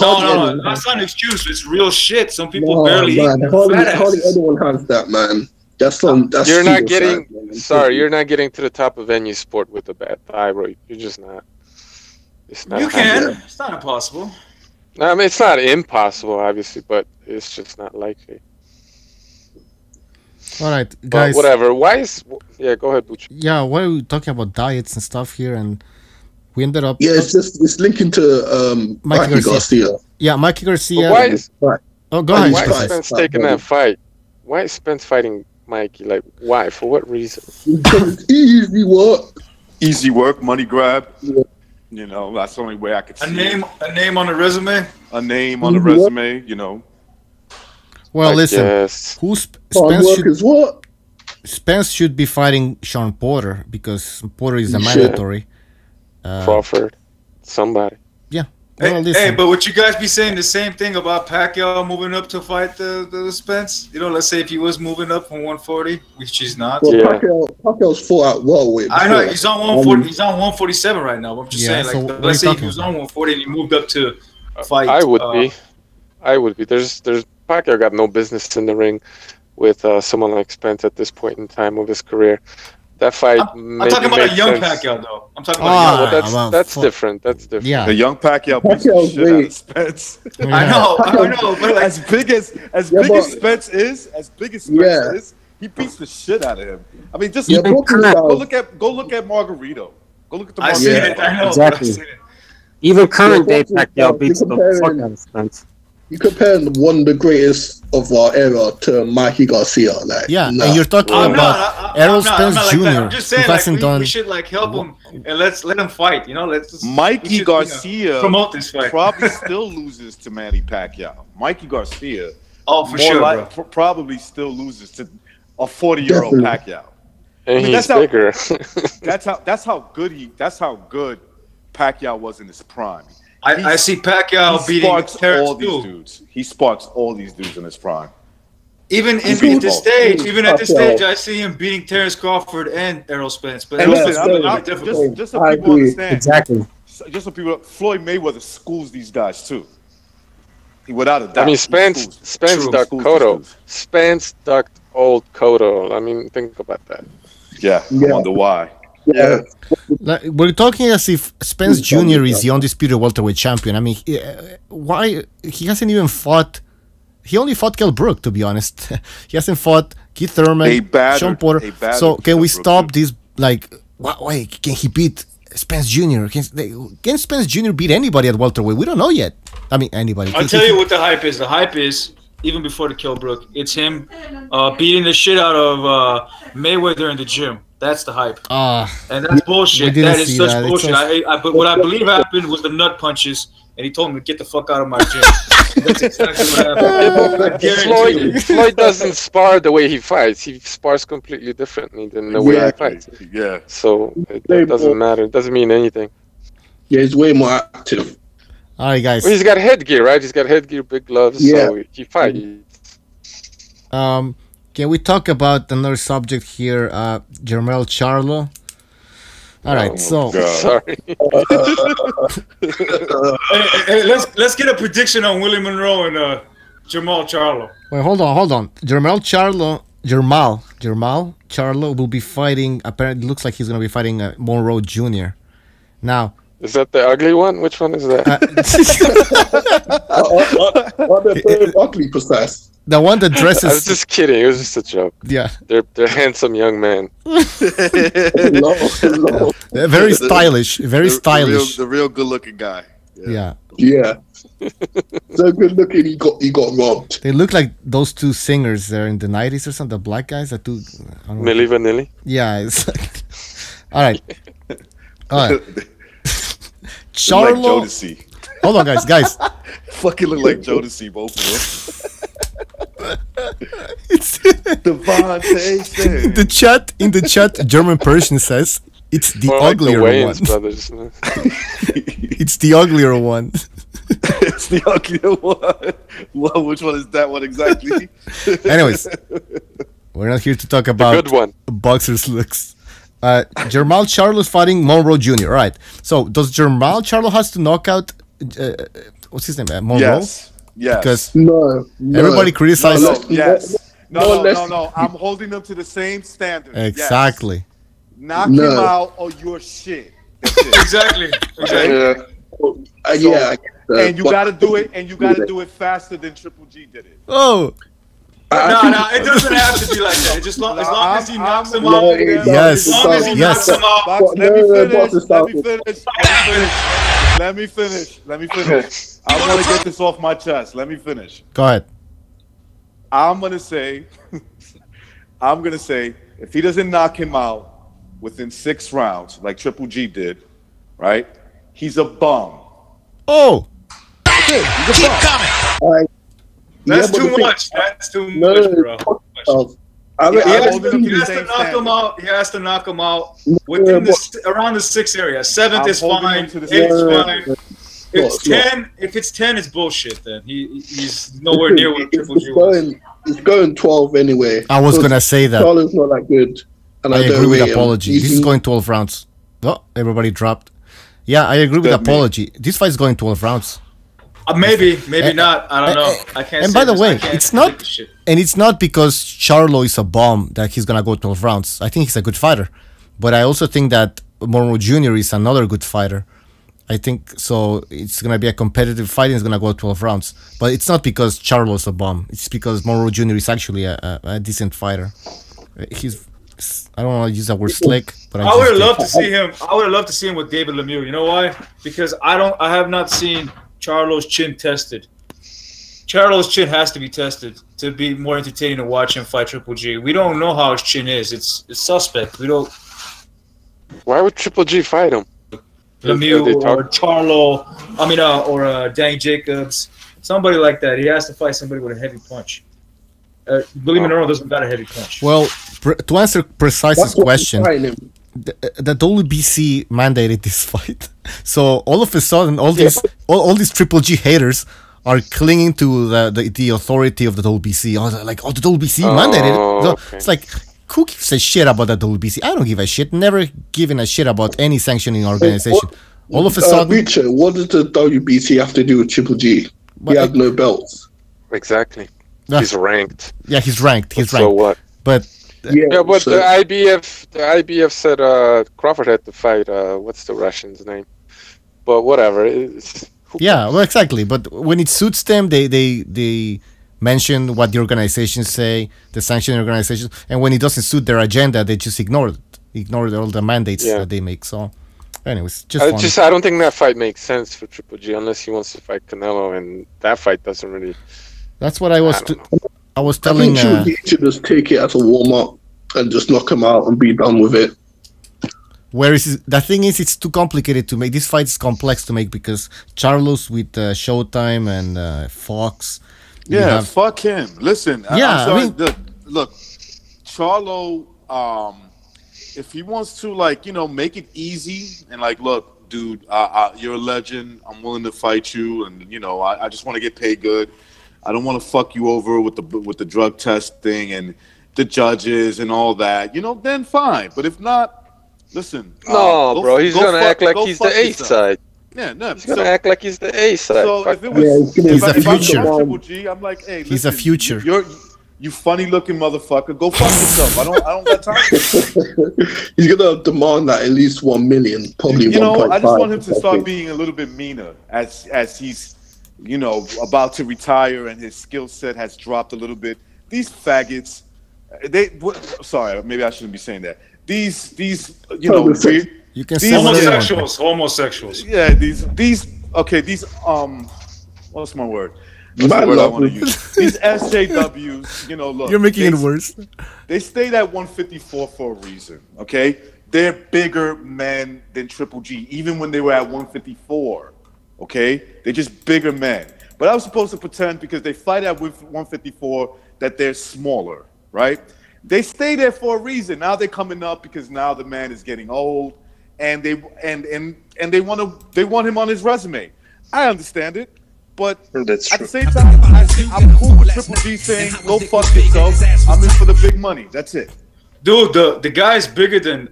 that's not an excuse. It's real shit. Some people barely eat. Hardly Fat asses. anyone has that, man. That's You're not getting. suicide, man. Sorry, you're not getting to the top of any sport with a bad thyroid. You're just not. It's not. You happening. can. It's not impossible. I mean, it's not impossible, obviously, but it's just not likely. all right, But guys. whatever. Why is? Yeah, go ahead, Butch. Yeah, why are we talking about diets and stuff here? And we ended up. Yeah, it's linking to Mikey Mikey Garcia. Yeah, Mikey Garcia. But why is? Oh, go ahead. Why is Spence. Spence taking that fight? Why is Spence fighting Mikey? Like, why? For what reason? Easy work. Easy work, money grab. Yeah. You know, that's the only way I could see A name on the resume. a name on the resume. You know, Well, listen. Yes. Hard Spence work should, is what? Spence should be fighting Sean Porter because Porter is a He should. mandatory. Crawford. Somebody. Yeah. Hey, Well, listen. but would you guys be saying the same thing about Pacquiao moving up to fight the Spence? You know, let's say if he was moving up from 140, which he's not. Well, Yeah. Pacquiao's fought out welterweight. I know before. he's on 140. He's on 147 right now. But I'm just Yeah, saying, so like, what are let's you say he talking was about? on 140 and he moved up to fight. I would be. I would be. There's Pacquiao got no business in the ring with someone like Spence at this point in time of his career. that fight. I'm talking about a young Pacquiao, though. I'm talking about a young. Well, that's different. That's different. Yeah, The young Pacquiao beats the shit out of Spence. I know, but like, as big as Spence is, he beats the shit out of him. I mean, just go look at Margarito. Go look at the Margarito. I know exactly. Even current day Pacquiao beats the fuck out of Spence. You compare one of the greatest of our era to Mikey Garcia, like and you're talking about Errol Spence Jr. I'm just saying, who hasn't done. we should like help him and let him fight. You know, Mikey Garcia promote this fight. Probably still loses to Manny Pacquiao. Mikey Garcia, for sure, probably still loses to a 40-year-old Pacquiao. And he's bigger. That's how good Pacquiao was in his prime. I see Pacquiao beating Terrence all these dudes. He sparks all these dudes in his prime. Even at this stage, I see him beating Terrence Crawford and Errol Spence. But just so people understand, exactly. Just so people, Floyd Mayweather schools these guys too. Without a doubt. I mean, Spence ducked Cotto. Spence ducked old Cotto. I mean, think about that. Yeah. I wonder why. Yeah. Like, we're talking as if Spence Jr. is the undisputed welterweight champion. I mean, why he hasn't even fought? He only fought Kell Brook, to be honest. He hasn't fought Keith Thurman, Sean Porter. So can we stop this? Like, wait, can he beat Spence Jr.? Can Spence Jr. beat anybody at welterweight? We don't know yet. I mean, anybody. I'll tell you what the hype is. The hype is, even before the Kell Brook, it's him beating the shit out of Mayweather in the gym. That's the hype. And that's bullshit. That is such bullshit. But what I believe happened was the nut punches, and he told him to get the fuck out of my gym. That's exactly what happened. Floyd doesn't spar the way he fights. He spars completely differently than the way he fights. Yeah. So it doesn't matter. It doesn't mean anything. Yeah, he's way more active. All right, guys. Well, he's got headgear, right? He's got headgear, big gloves. Yeah. So he fights. Can we talk about another subject here? Jermell Charlo. All right, sorry. hey, let's get a prediction on Willie Monroe and Jermall Charlo. Wait, hold on. Jermall Charlo will be fighting. Apparently, it looks like he's going to be fighting Monroe Jr. Now, is that the ugly one? Which one is that? Ugly, precise. The one that dresses. I was just kidding. It was just a joke. Yeah. They're handsome young men. Very stylish. Very stylish. The real good-looking guy. Yeah. So good looking. He got robbed. They look like those two singers there in the 90s or something. The black guys that do. Milli Vanilli. Yeah. It's like, all right. Charlo. Like Jodeci. Hold on, guys. Fucking look like Jodeci, both of them. Devontae in the chat, German person says it's the uglier one. Brothers, It's the uglier one. It's the uglier one. Well, which one is that one exactly? Anyways, we're not here to talk about the good one. Boxers' looks. Jermall Charlo is fighting Monroe Jr. All right. So does Jermall Charlo has to knock out what's his name? Monroe? Yes. Because no, everybody criticizes. No. I'm holding them to the same standard. Exactly. Yes. Knock him out or your shit. Exactly. And you got to do it. And you got to do it faster than Triple G did it. Oh. No, it doesn't have to be like that. Just as long as he knocks him out. Yes. As long as he knocks him out. Let me finish. I want to get this off my chest. Let me finish. Go ahead. I'm gonna say, if he doesn't knock him out within 6 rounds, like Triple G did, right? He's a bum. Oh. Okay, he's a bum. That's too much. That's too much, bro. He has to knock him out within around the 6th area. 7th is fine. 8th is fine. If it's 10, it's bullshit. Then he's nowhere near what Triple G was. He's going 12 anyway. I was gonna say that. Charlo's not that good. And I agree with Apology. This is going 12 rounds. Oh, everybody dropped. Yeah, I agree with Apology. This fight is going 12 rounds. Maybe not. I don't know. I can't. And by the way, it's not because Charlo is a bomb that he's gonna go 12 rounds. I think he's a good fighter. But I also think that Monroe Jr. is another good fighter. I think so. It's gonna be a competitive fight, and it's gonna go 12 rounds. But it's not because Charlo's a bum. It's because Monroe Jr. is actually a decent fighter. I don't want to use that word slick, but I would have loved to see him. I would have loved to see him with David Lemieux. You know why? Because I have not seen Charlo's chin tested. Charlo's chin has to be tested to be more entertaining to watch him fight Triple G. We don't know how his chin is. It's suspect. We don't. Why would Triple G fight him? Lemieux or Charlo, or Danny Jacobs, somebody like that. He has to fight somebody with a heavy punch. Willie Monroe doesn't got a heavy punch. Well, to answer Precise's question, the WBC mandated this fight, so all of a sudden, all these Triple G haters are clinging to the authority of the WBC. The WBC mandated it. So okay. It's like, who gives a shit about the WBC? I don't give a shit. Never given a shit about any sanctioning organization. All of a sudden, Richard, what does the WBC have to do with Triple G? He has no belts. Exactly. He's ranked. Yeah, he's ranked. So what? But but the IBF said Crawford had to fight. What's the Russian's name? But whatever. Well, exactly. But when it suits them, they mention what the organizations say, the sanctioning organizations, and when it doesn't suit their agenda, they just ignore all the mandates that they make. So, anyways, I don't think that fight makes sense for Triple G unless he wants to fight Canelo, and that fight doesn't really. That's what I was telling. I think should just take it as a warm up and just knock him out and be done with it. Whereas the thing is, it's too complicated to make. This fight is complex to make because Charlo's with Showtime and Fox. Yeah, fuck him. Listen, yeah, I'm sorry, look, Charlo, if he wants to, make it easy and look, dude, you're a legend. I'm willing to fight you, and I just want to get paid good. I don't want to fuck you over with the drug testing and the judges and all that. Then fine. But if not, listen. No, bro, he's gonna act like he's the A side. Yeah, no. He's gonna act like he's the A side. So if it was, he's a future. Triple G, I'm like, hey, he's a future. You funny looking motherfucker. Go fuck yourself. I don't got time. He's gonna demand that at least 1 million, probably 1.5. I just want him to start being a little bit meaner as he's, about to retire and his skill set has dropped a little bit. These faggots, sorry, maybe I shouldn't be saying that. These weird. You can say homosexuals. Yeah, these what's my word? What's the word I want to use? These SJWs, look. You're making it worse. They stayed at 154 for a reason, okay? They're bigger men than Triple G, even when they were at 154, okay? They're just bigger men. But I was supposed to pretend because they fight at 154 that they're smaller, right? They stay there for a reason. Now they're coming up because now the man is getting old. And they want him on his resume. I understand it, but at the same time, I'm cool with Triple G saying, "Go fuck yourself. I'm in for the big money." That's it, dude. The guy's bigger than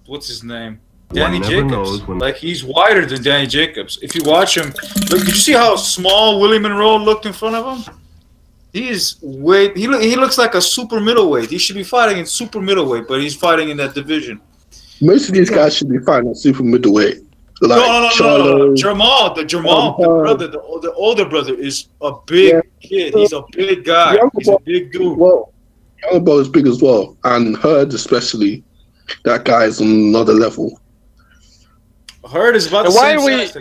what's his name, Danny Jacobs. He's wider than Danny Jacobs. If you watch him, look, did you see how small Willie Monroe looked in front of him? He looks like a super middleweight. He should be fighting in super middleweight, but he's fighting in that division. Most of these guys should be fighting at super middleweight. No. Jamal, the older brother is a big kid. He's a big guy. He's a big dude. Well, Canelo is big as well, and Hurd especially. That guy is on another level. Hurd is about the same size.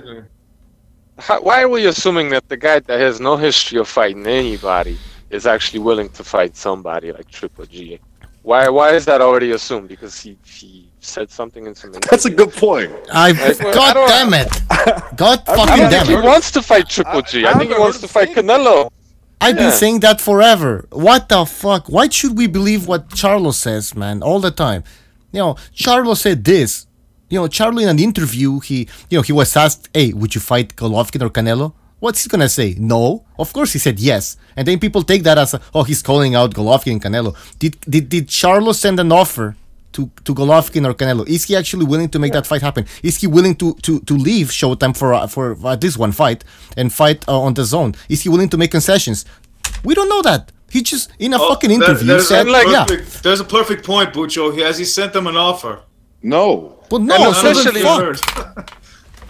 Why are we assuming that the guy that has no history of fighting anybody is actually willing to fight somebody like Triple G? Why is that already assumed? Because he said something in some interview. That's a good point. God damn it. God fucking damn it. He wants to fight Triple G. I think he wants to fight Canelo. I've been saying that forever. What the fuck? Why should we believe what Charlo says, man, all the time? Charlo said this. Charlo in an interview, he was asked, "Hey, would you fight Golovkin or Canelo?" What's he gonna say? No. Of course he said yes. And then people take that as, he's calling out Golovkin and Canelo. Did Charlo send an offer to Golovkin or Canelo? Is he actually willing to make that fight happen? Is he willing to leave Showtime for at least one fight and fight on the zone? Is he willing to make concessions? We don't know that. He just in a fucking interview said, There's a perfect point, Bucho. Has he sent them an offer? No. But And no, so officially- then fuck.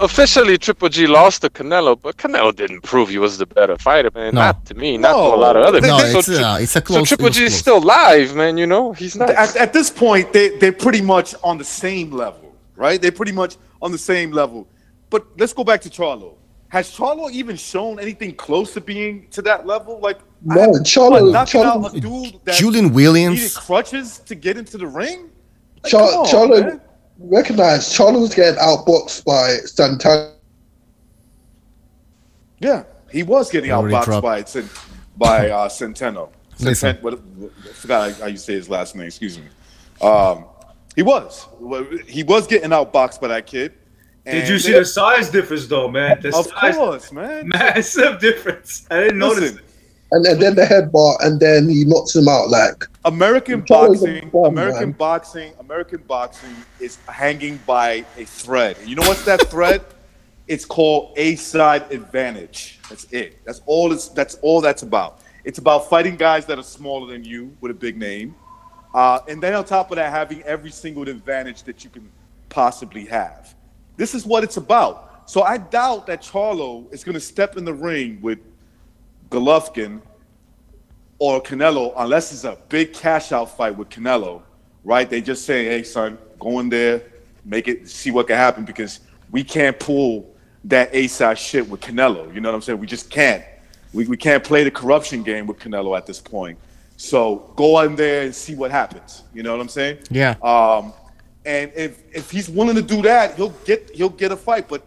Officially, Triple G lost to Canelo, but Canelo didn't prove he was the better fighter, man. No. Not to me, not to a No. lot of other No, people. it's a close. So Triple it was G is close. still live, man. You know, he's not. At this point, they're pretty much on the same level, right? They're pretty much on the same level. But let's go back to Charlo. Has Charlo even shown anything close to being to that level? Like, No, knocking out a Charlo, dude that Julian needed Williams. crutches to get into the ring? Like, come on, Charlo, man. recognize Charlo was getting outboxed by Santana. Yeah, he was getting Already outboxed dropped. by Centeno. Listen. I forgot how you say his last name. Excuse me. He was getting outboxed by that kid. Did you see the size difference, though, man? The Of size, course, man. massive difference. I didn't notice Listen, it. And then the headbutt, and then he knocks him out. Like, American Charlo's a boxing, bomb, American man. boxing is hanging by a thread. You know what's that thread? It's called A-side advantage. That's it. That's all that's about. It's about fighting guys that are smaller than you with a big name. And then on top of that, having every single advantage that you can possibly have. This is what it's about. So I doubt that Charlo is going to step in the ring with Golovkin or Canelo unless it's a big cash-out fight with Canelo, right? They just say, hey, son, go in there, make it, see what can happen, because we can't pull that A-side shit with Canelo. You know what I'm saying? We just can't. We can't play the corruption game with Canelo at this point. So go in there and see what happens. You know what I'm saying? Yeah. And if he's willing to do that, he'll get a fight. But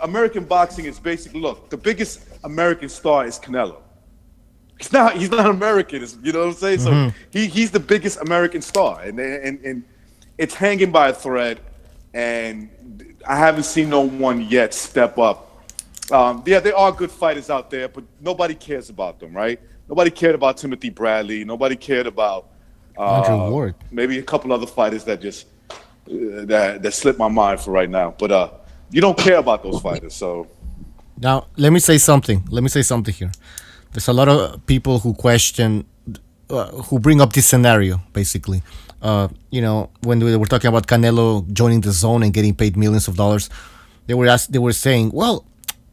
American boxing is basically, look, the biggest American star is Canelo. He's not American. You know what I'm saying? So he's the biggest American star, and it's hanging by a thread. And I haven't seen no one yet step up. Yeah, there are good fighters out there, but nobody cares about them, right? Nobody cared about Timothy Bradley. Nobody cared about Andrew Ward. maybe a couple other fighters that just that slipped my mind for right now. But you don't care about those fighters, so. Now, let me say something. Let me say something here. There's a lot of people who question, who bring up this scenario, basically. You know, when we were talking about Canelo joining the zone and getting paid millions of dollars, they were saying, well,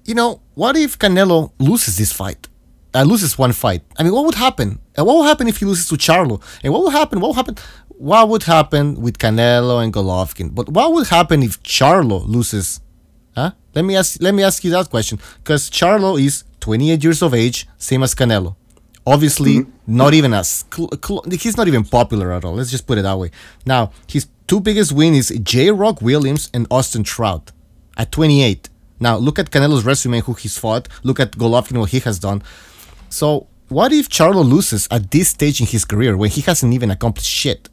you know, what if Canelo loses this fight? Loses one fight. I mean, what would happen? And what would happen if he loses to Charlo? And what would happen? What would happen with Canelo and Golovkin? But what would happen if Charlo loses? Huh? Let me ask you that question, because Charlo is 28 years of age, same as Canelo. Obviously, not even as he's not even popular at all. Let's just put it that way. Now, his two biggest wins is J. Rock Williams and Austin Trout at 28. Now, look at Canelo's resume, who he's fought. Look at Golovkin, what he has done. So, what if Charlo loses at this stage in his career when he hasn't even accomplished shit?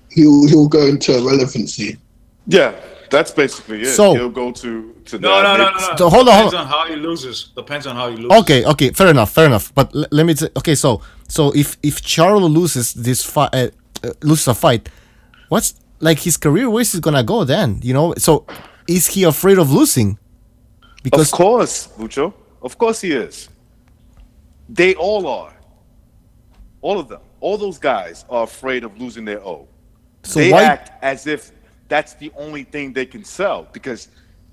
He'll go into irrelevancy. Yeah, that's basically it. So- he'll go to No. that. So, hold on. Depends on how he loses. Depends on how he loses. Okay, fair enough. But let me say, okay, so if Charlo loses this fight, loses a fight, what's like his career? Where's he gonna go then? You know, so is he afraid of losing? Because Of course, Lucho. Of course he is. They all are. All of them. All those guys are afraid of losing their O. So they why- act as if that's the only thing they can sell, because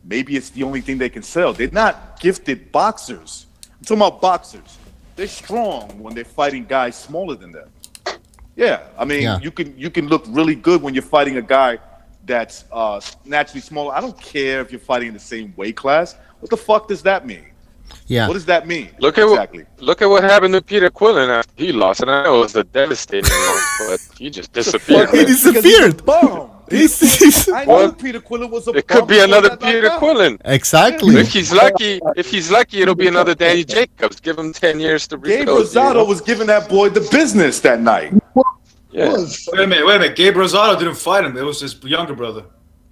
maybe it's the only thing they can sell. They're not gifted boxers. I'm talking about boxers. They're strong when they're fighting guys smaller than them. Yeah, I mean, Yeah. you can look really good when you're fighting a guy that's naturally smaller. I don't care if you're fighting in the same weight class. What the fuck does that mean? yeah, What does that mean? Look at what happened to Peter Quillen after he lost, and I know it was a devastating loss, but he just disappeared. He disappeared. Bum. He's- I know Peter Quillen was a It could bum be before another that Peter knockout. Quillen. Exactly. If he's lucky, it'll be another Danny Jacobs. Give him 10 years to Gabe rebuild. Rosado was giving that boy the business that night. Yeah. Wait a minute. Gabe Rosado didn't fight him. It was his younger brother.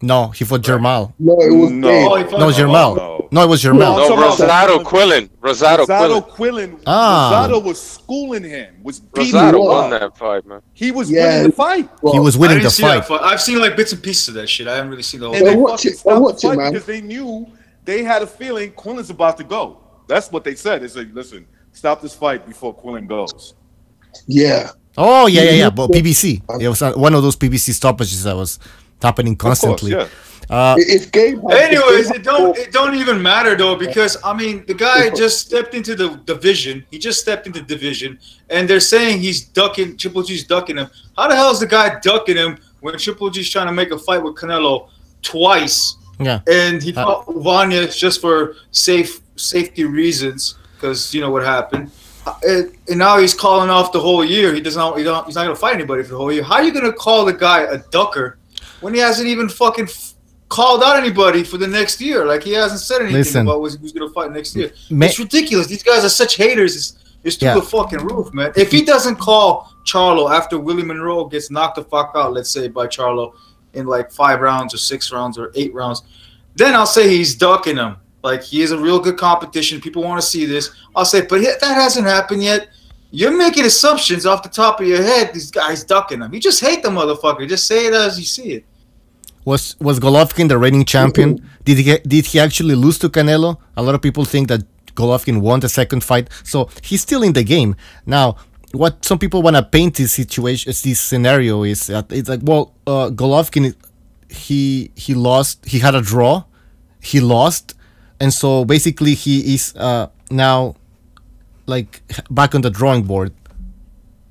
No, he fought Jermal. No, it was No. Gabe. Oh, he fought No, him. Jermal. no. No, it was Jermal. No, No, Rosado Quillen. Rosado Quillen. Quillen. Ah. Rosado was schooling him. Was beating Rosado him won up. that fight, man. He was Yeah. winning the fight. He was I winning didn't the see that fight. fight. I've seen like bits and pieces of that shit. I haven't really seen the whole And I they thing. watch fucking it, stopped watch the it, fight man. because they knew they had a feeling Quillen's about to go. That's what they said. They said, listen, stop this fight before Quillen goes. Yeah. Oh yeah. But PBC. It was one of those PBC stoppages that was happening constantly. Of course, yeah. If Gabe had- Anyways, if it Gabe don't even matter though, because I mean the guy just stepped into the division. He just stepped into division, and they're saying he's ducking. Triple G's ducking him. How the hell is the guy ducking him when Triple G's trying to make a fight with Canelo twice? Yeah. And he fought Vanya just for safety reasons, because you know what happened. And now he's calling off the whole year. He's not going to fight anybody for the whole year. How are you going to call the guy a ducker when he hasn't even fucking called out anybody for the next year? Like, he hasn't said anything about who's going to fight next year. It's ridiculous. These guys are such haters. It's through the fucking roof, man. If he doesn't call Charlo after Willie Monroe gets knocked the fuck out, let's say, by Charlo in like 5 rounds or 6 rounds or 8 rounds, then I'll say he's ducking him. Like, he is a real good competition. People want to see this. I'll say, but that hasn't happened yet. You're making assumptions off the top of your head. These guys ducking him. You just hate the motherfucker. Just say it as you see it. Was Golovkin the reigning champion? Did he actually lose to Canelo? A lot of people think that Golovkin won the second fight, so he's still in the game. Now, what some people want to paint this situation, this scenario is that it's like, well, Golovkin, he lost. He had a draw. He lost. And so basically he is now like back on the drawing board,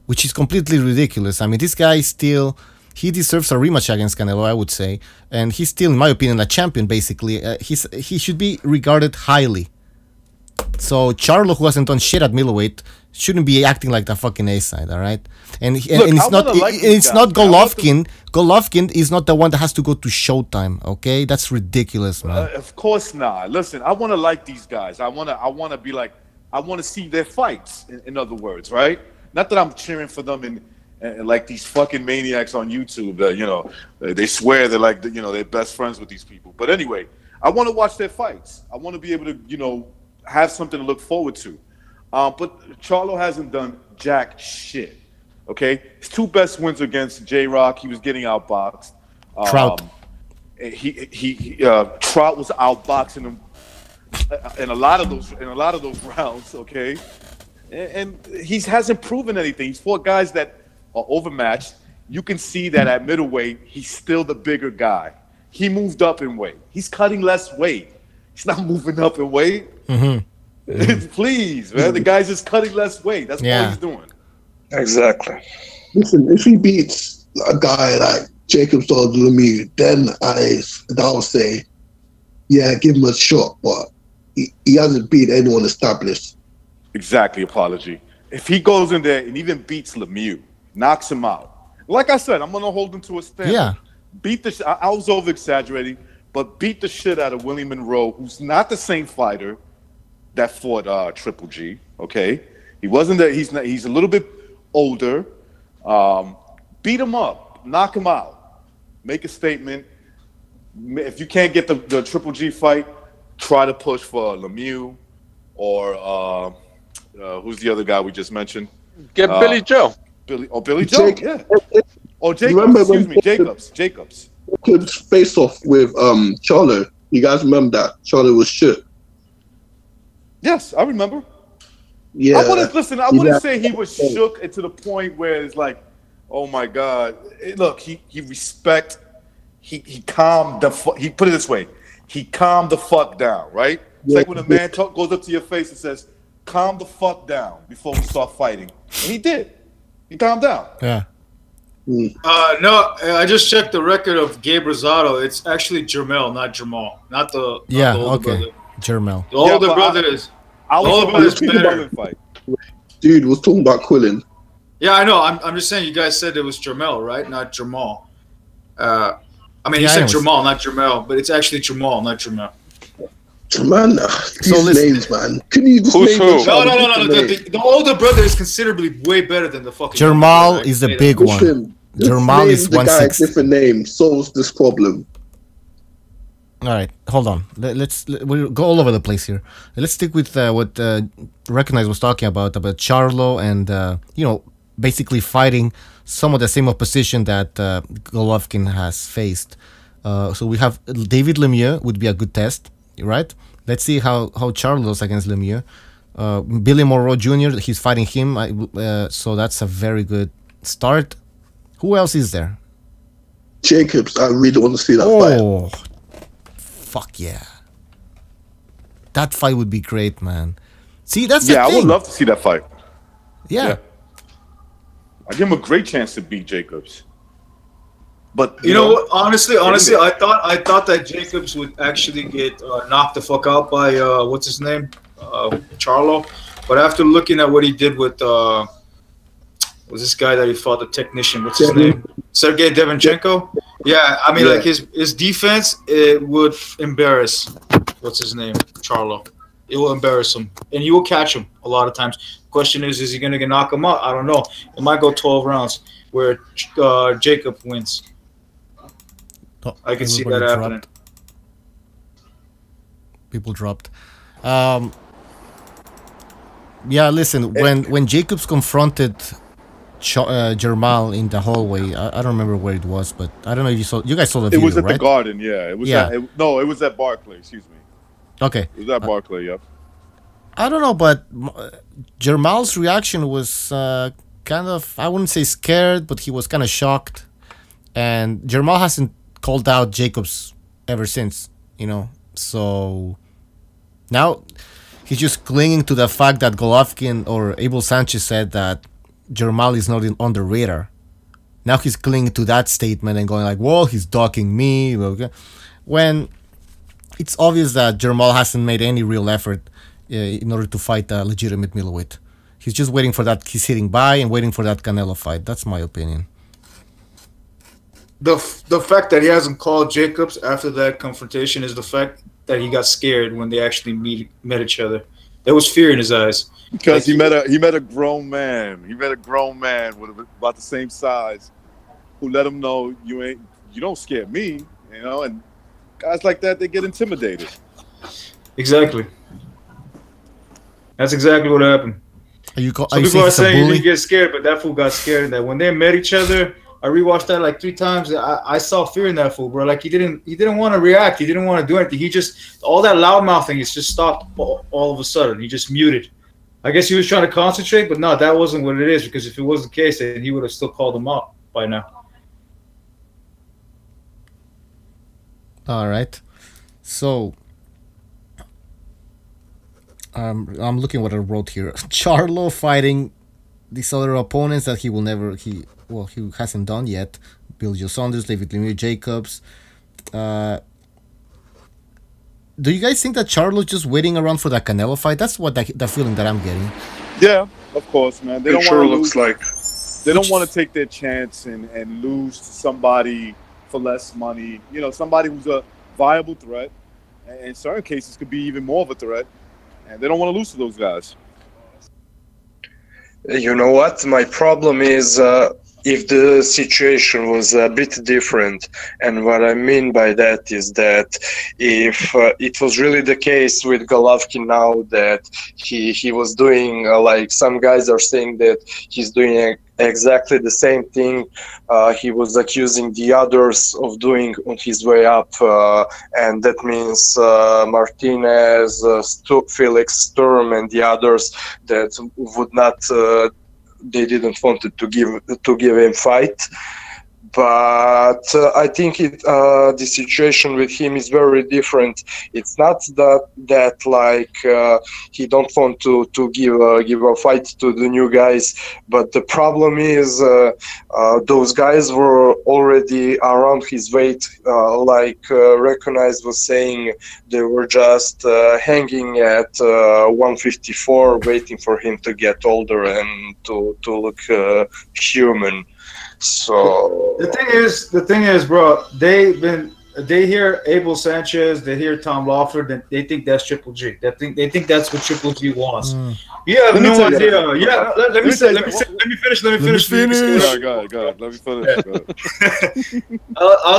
which is completely ridiculous. I mean, this guy still, he deserves a rematch against Canelo, I would say. And he's still, in my opinion, a champion, basically. He should be regarded highly. So Charlo, who hasn't done shit at middleweight, shouldn't be acting like the fucking A-side, all right? And it's not Golovkin. Golovkin is not the one that has to go to Showtime, okay? That's ridiculous, man. Of course not. Listen, I want to like these guys. I want to be like, I want to see their fights. In other words, right? Not that I'm cheering for them and like these fucking maniacs on YouTube that, you know, they swear they're like, you know, they're best friends with these people. But anyway, I want to watch their fights. I want to be able to, you know, have something to look forward to. But Charlo hasn't done jack shit. Okay, his 2 best wins against J-Rock, he was getting outboxed. Trout. Trout was outboxing him in a lot of those rounds. Okay, and he hasn't proven anything. He's fought guys that are overmatched. You can see that at middleweight, he's still the bigger guy. He moved up in weight. He's cutting less weight. He's not moving up in weight. Please, man. The guy's just cutting less weight. That's all he's doing. Exactly. Listen, if he beats a guy like Jacob Lemieux, then I'll say, yeah, give him a shot. But he hasn't beat anyone established. Exactly, Apology. If he goes in there and even beats Lemieux, knocks him out, like I said, I'm gonna hold him to a standard. Yeah. Beat the. I was over exaggerating, but beat the shit out of Willie Monroe, who's not the same fighter that fought Triple G. Okay, he wasn't there. He's not. He's a little bit older. Beat him up, knock him out, make a statement. If you can't get the Triple G fight, try to push for Lemieux or who's the other guy we just mentioned? Get Billy Joe. Billy Joe, yeah. Or Jacobs. Jacobs. Could face off with Charlo. You guys remember that Charlo was shook? Yes, I remember. Yeah. I wouldn't say he was shook to the point where it's like, oh my God. Look, he calmed he put it this way. He calmed the fuck down, right? It's like when a man goes up to your face and says, calm the fuck down before we start fighting. And he did. He calmed down. Yeah. No, I just checked the record of Gabe Rosado. It's actually Jermel, not Jamal. Not the older brother. Jermel. The older brother is. I was better. Fight. Dude was talking about Quillen. Yeah, I know. I'm just saying you guys said it was Jermel, right? Not Jamal. I mean, you said Jamal, not Jermel, but it's actually Jamal, not Jermel. Man, these names, man. Can you just name No. The older brother is considerably way better than the fucking. Jermal is the big one. Jermal is 160. Different name solves this problem. All right, hold on. We'll go all over the place here. Let's stick with what Recognize was talking about Charlo and basically fighting some of the same opposition that Golovkin has faced. So we have David Lemieux would be a good test, right? Let's see how Charlo does against Lemieux. Billy Monroe Jr., he's fighting him, so that's a very good start. Who else is there? Jacobs. I really want to see that Oh, fuck yeah. That fight would be great, man. See, that's the thing. I would love to see that fight. Yeah. I give him a great chance to beat Jacobs. But you know what? Honestly, I thought that Jacobs would actually get knocked the fuck out by what's his name, Charlo. But after looking at what he did with was this guy that he fought, the technician? What's his name? Sergey Devinchenko. Yeah, I mean, like his defense, it would embarrass what's his name, Charlo. It will embarrass him, and he will catch him a lot of times. Question is he going to knock him out? I don't know. It might go 12 rounds where Jacob wins. Oh, I can see that happening. People dropped. Yeah, listen. When Jacobs confronted Jermal in the hallway, I don't remember where it was, but I don't know if you saw. You guys saw the video, It was at right? the Garden. Yeah, it was. Yeah. No, it was at Barclay. Excuse me. Okay. It was at Barclay. Yep. I don't know, but Jermal's reaction was kind of, I wouldn't say scared, but he was kind of shocked. And Jermal hasn't called out Jacobs ever since, you know. So now he's just clinging to the fact that Golovkin or Abel Sanchez said that Jermal is not on the radar. Now he's clinging to that statement and going like, well, he's docking me. When it's obvious that Jermal hasn't made any real effort in order to fight a legitimate middleweight. He's just waiting for that. He's sitting by and waiting for that Canelo fight. That's my opinion. The fact that he hasn't called Jacobs after that confrontation is the fact that he got scared when they actually met each other. There was fear in his eyes. Because he met a grown man. He met a grown man with about the same size, who let him know you don't scare me, you know. And guys like that, they get intimidated. Exactly. That's exactly what happened. Some people are saying he didn't get scared, but that fool got scared. And that when they met each other, I rewatched that like 3 times. I saw fear in that fool, bro. Like he didn't want to react. He didn't want to do anything. He just, all that loud mouthing is just stopped all of a sudden. He just muted. I guess he was trying to concentrate, but no, that wasn't what it is. Because if it was the case, then he would have still called him out by now. All right. So I'm looking what I wrote here. Charlo fighting these other opponents that he hasn't done yet. Bill Joe Saunders, David Lemieux, Jacobs. Do you guys think that Charlo's just waiting around for that Canelo fight? That's what the feeling that I'm getting. Yeah, of course, man. They It don't sure want to looks lose. like. They don't want to take their chance and lose to somebody for less money. You know, somebody who's a viable threat, and in certain cases could be even more of a threat. And they don't want to lose to those guys. You know what? My problem is if the situation was a bit different. And what I mean by that is that if it was really the case with Golovkin now that he was doing, like some guys are saying that he's doing exactly the same thing he was accusing the others of doing on his way up, and that means Martinez, Felix Sturm, and the others that would not, they didn't want to give him fight. But I think the situation with him is very different. It's not that like he don't want to give a fight to the new guys, but the problem is those guys were already around his weight. Like Recognized was saying, they were just hanging at 154, waiting for him to get older and to look human. So the thing is, bro, they hear Abel Sanchez, they hear Tom Lawford, and they think that's Triple G. They think that's what Triple G wants. You have no idea. Yeah, let me finish. Go ahead. Let me finish. I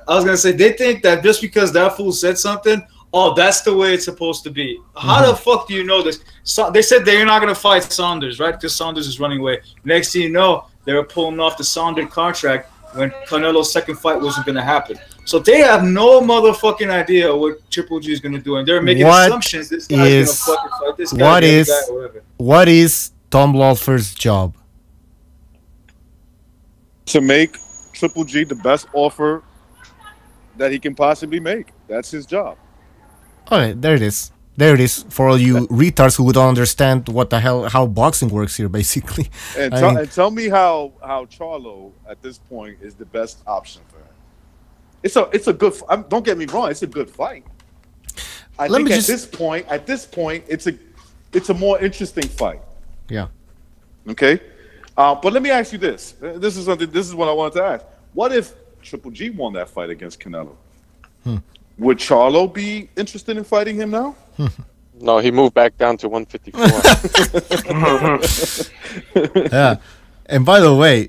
was gonna say they think that just because that fool said something, oh, that's the way it's supposed to be. How the fuck do you know this? So, they said they're not gonna fight Saunders, right? Because Saunders is running away. Next thing you know, they were pulling off the Saunders contract when Canelo's second fight wasn't going to happen. So they have no motherfucking idea what Triple G is going to do. And they're making assumptions. This guy's going to fucking fight this guy. What is Tom Lawford's job? To make Triple G the best offer that he can possibly make. That's his job. Okay, there it is. There it is for all you retards who don't understand what the hell how boxing works here, basically. And, tell me how Charlo at this point is the best option for him. It's a good. Don't get me wrong. It's a good fight. I think at this point, it's a more interesting fight. Yeah. Okay. But let me ask you this. This is what I wanted to ask. What if Triple G won that fight against Canelo? Would Charlo be interested in fighting him now? No, he moved back down to 154. Yeah. And by the way,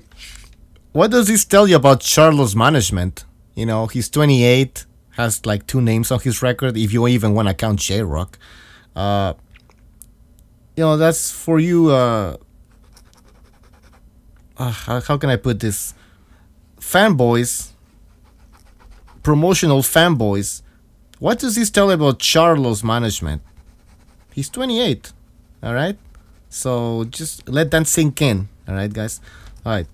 what does this tell you about Charlo's management? You know, he's 28, has like 2 names on his record, if you even want to count J-Rock. You know, that's for you. How can I put this? Fanboys, promotional fanboys. What does this tell about Charlo's management? He's 28, all right? So just let that sink in, all right, guys? All right.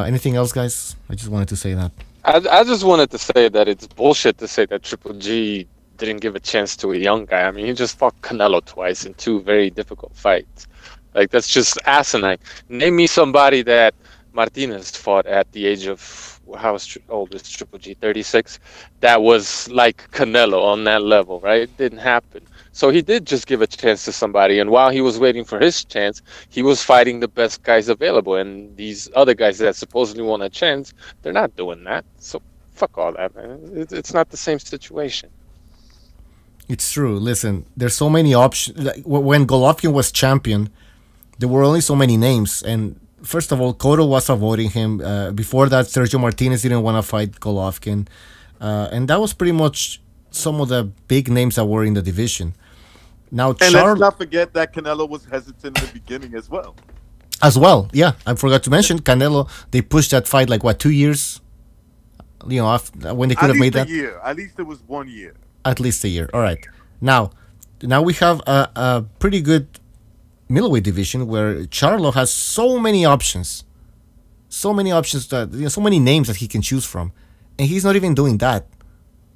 Anything else, guys? I just wanted to say that. I just wanted to say that it's bullshit to say that Triple G didn't give a chance to a young guy. I mean, he just fought Canelo twice in 2 very difficult fights. Like, that's just asinine. Name me somebody that Martinez fought at the age of, how old is Triple G? 36? That was like Canelo on that level, right? It didn't happen. So he did just give a chance to somebody, and while he was waiting for his chance, he was fighting the best guys available, and these other guys that supposedly want a chance, they're not doing that. So fuck all that, man. It's not the same situation. It's true. Listen, there's so many options. Like, when Golovkin was champion, there were only so many names, and first of all, Cotto was avoiding him. Before that, Sergio Martinez didn't want to fight Golovkin. And that was pretty much some of the big names that were in the division. Now, and let's not forget that Canelo was hesitant in the beginning as well. As well, yeah. I forgot to mention, Canelo, they pushed that fight like, what, 2 years? You know, after, when they could have made that? At least a year. At least it was 1 year. At least a year. All right. Now we have a pretty good middleweight division where Charlo has so many options. So many options that, you know, so many names that he can choose from. And he's not even doing that.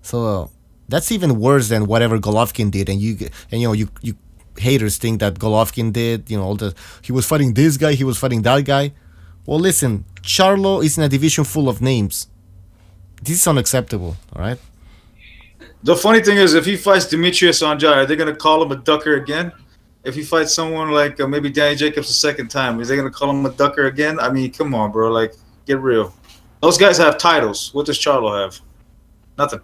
So that's even worse than whatever Golovkin did. And you haters think that Golovkin did, you know, he was fighting this guy, he was fighting that guy. Well, listen, Charlo is in a division full of names. This is unacceptable, all right? The funny thing is, if he fights Demetrius Andrade, are they going to call him a ducker again? If he fights someone like maybe Danny Jacobs a second time, is they going to call him a ducker again? I mean, come on, bro. Like, get real. Those guys have titles. What does Charlo have? Nothing.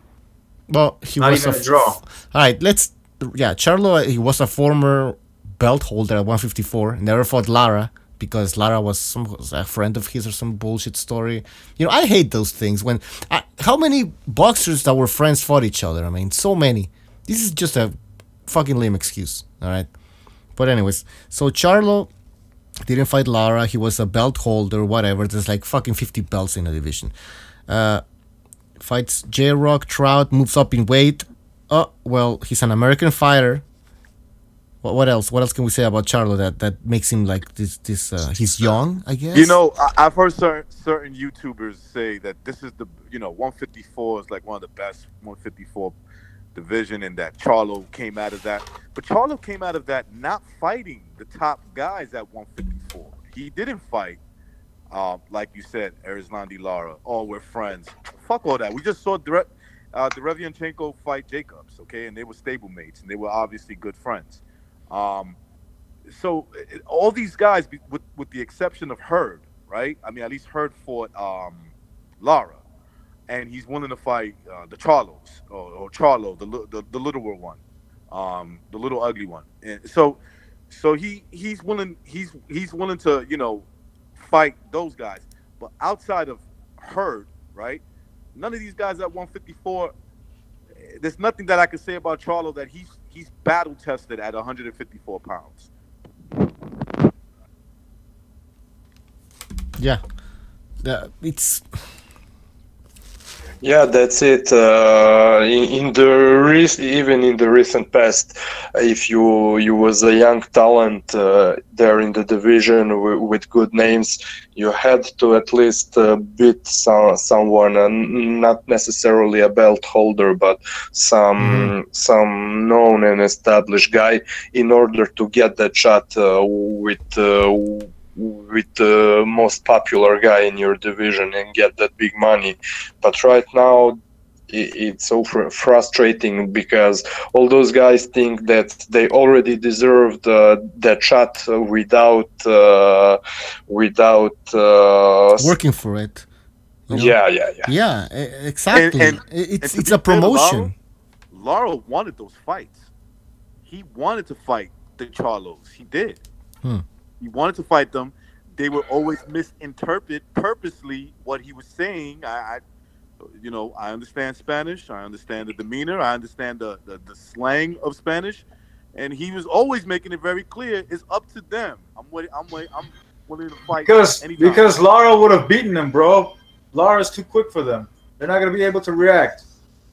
Well, he Not was even a draw. All right, Charlo, he was a former belt holder at 154. Never fought Lara because Lara was a friend of his or some bullshit story. You know, I hate those things. How many boxers that were friends fought each other? I mean, so many. This is just a fucking lame excuse, all right? But anyways, so Charlo didn't fight Lara. He was a belt holder, whatever. There's like fucking 50 belts in the division. Fights J-Rock, Trout, moves up in weight. Oh, well, he's an American fighter. What else? What else can we say about Charlo that makes him like this? He's young, I guess. You know, I've heard certain YouTubers say that this is 154 is like one of the best 154 division, and that Charlo came out of that. But Charlo came out of that not fighting the top guys at 154. He didn't fight, like you said, Erislandy Lara. Oh, we're friends. Fuck all that. We just saw Derevianchenko fight Jacobs, okay, and they were stablemates, and they were obviously good friends. So all these guys, with the exception of Hurd, right? I mean, at least Hurd fought Lara, and he's willing to fight the Charlos or Charlo, the littler one, the little ugly one. And so he's willing to fight those guys. But outside of Hurd, right? None of these guys at 154. There's nothing that I can say about Charlo that he's battle tested at 154 pounds. Yeah, it's Yeah, that's it. Even in the recent past, if you was a young talent there in the division with good names, you had to at least beat someone, and not necessarily a belt holder, but some known and established guy, in order to get that shot with the most popular guy in your division and get that big money. But right now it's so frustrating, because all those guys think that they already deserved that shot without working for it. You know? Yeah, exactly. And it's a promotion. Lara wanted those fights. He wanted to fight the Charlos. He did. He wanted to fight them. They would always misinterpret purposely what he was saying. I understand Spanish. I understand the demeanor. I understand the slang of Spanish, and he was always making it very clear. It's up to them. I'm willing to fight because Lara would have beaten them, bro. Lara's too quick for them. They're not gonna be able to react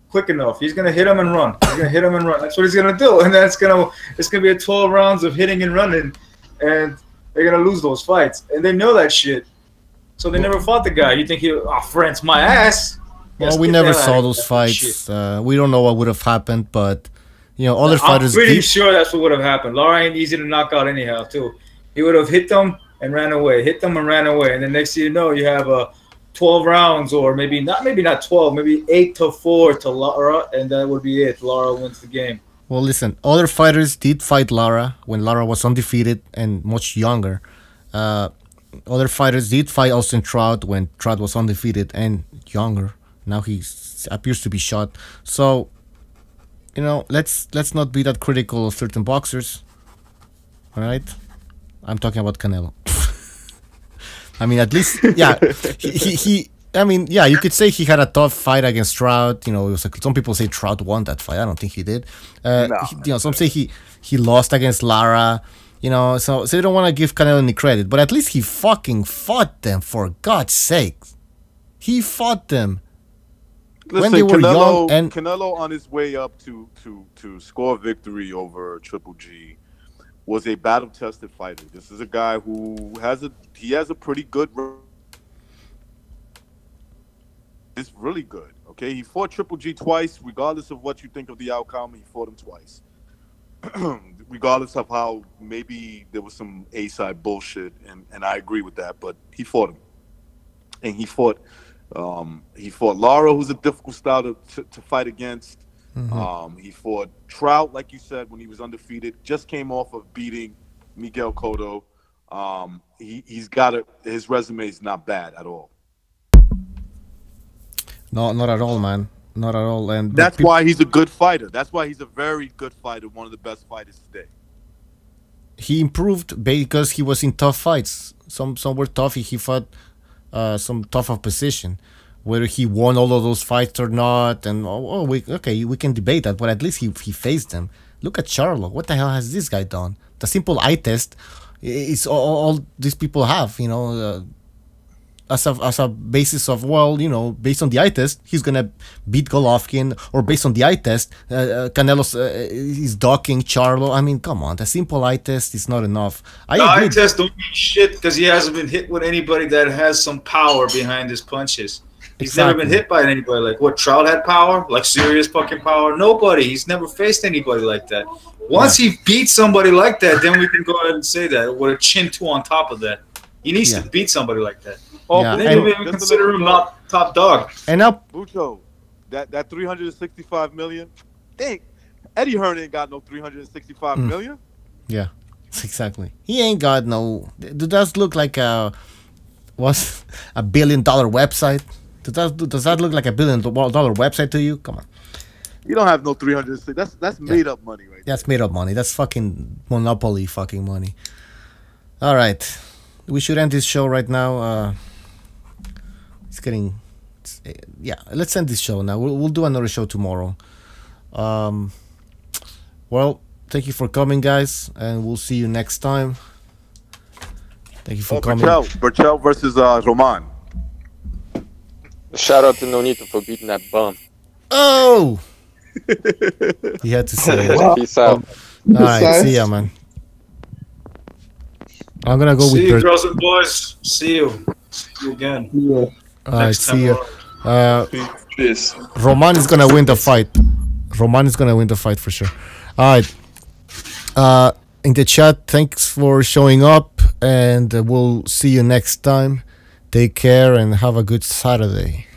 quick enough. He's gonna hit him and run. That's what he's gonna do, and it's gonna be a 12 rounds of hitting and running, and they're gonna lose those fights, and they know that shit. So they never fought the guy. You think friends my ass? Well, we never saw those fights. We don't know what would have happened, but other fighters. I'm pretty sure that's what would have happened. Lara ain't easy to knock out anyhow, too. He would have hit them and ran away, and then next thing you know, you have 12 rounds, or maybe not 12, maybe 8-4 to Lara, and that would be it. Lara wins the game. Well, listen, other fighters did fight Lara when Lara was undefeated and much younger. Other fighters did fight Austin Trout when Trout was undefeated and younger. Now he appears to be shot. So, let's not be that critical of certain boxers. All right? I'm talking about Canelo. I mean, at least, yeah, you could say he had a tough fight against Trout. It was some people say Trout won that fight. I don't think he did. Some say he lost against Lara. So they don't want to give Canelo any credit, but at least he fucking fought them, for God's sake. He fought them. Listen, when they were young, and Canelo on his way up to score victory over Triple G was a battle-tested fighter. This is a guy who has a pretty good. It's really good. Okay, he fought Triple G twice, regardless of what you think of the outcome. He fought him twice, regardless of how maybe there was some A-side bullshit, and I agree with that. But he fought him, and he fought Lara, who's a difficult style to fight against. He fought Trout, like you said, when he was undefeated. Just came off of beating Miguel Cotto. His resume is not bad at all. No, not at all, man. Not at all. And that's why he's a good fighter. That's why he's a very good fighter, one of the best fighters today. He improved because he was in tough fights. Some were tough. He fought some tough opposition. Whether he won all of those fights or not, and we can debate that, but at least he faced them. Look at Charlo. What the hell has this guy done? The simple eye test is all these people have, as a basis of, based on the eye test, he's gonna beat Golovkin, or based on the eye test, Canelo's is docking Charlo. I mean, come on, the simple eye test is not enough. Eye test don't mean shit because he hasn't been hit with anybody that has some power behind his punches. He's never been hit by anybody like what Trout had power, like serious fucking power. Nobody. He's never faced anybody like that. Once he beats somebody like that, then we can go ahead and say that with a chin two on top of that. He needs to beat somebody like that. Then we consider him not top dog. And now, Bucho, that $365 million. Dang, Eddie Hearn ain't got no $365 million. Yeah, exactly. He ain't got no. It does look like a $1 billion website. Does that look like a $1 billion website to you? Come on. You don't have no 360. That's made up money, right? That's made up money. That's fucking monopoly fucking money. All right, we should end this show right now. It's getting, let's end this show now. We'll do another show tomorrow. Well, thank you for coming, guys, and we'll see you next time. Thank you for coming. Burchell versus Roman. Shout out to Nonito for beating that bum. Oh! He had to say it. Peace out. Alright, see ya, man. I'm gonna go See with you, girls and boys. See you. See you again. Yeah. Alright, see ya. Peace. Roman is gonna win the fight. Roman is gonna win the fight for sure. Alright. In the chat, thanks for showing up, and we'll see you next time. Take care and have a good Saturday.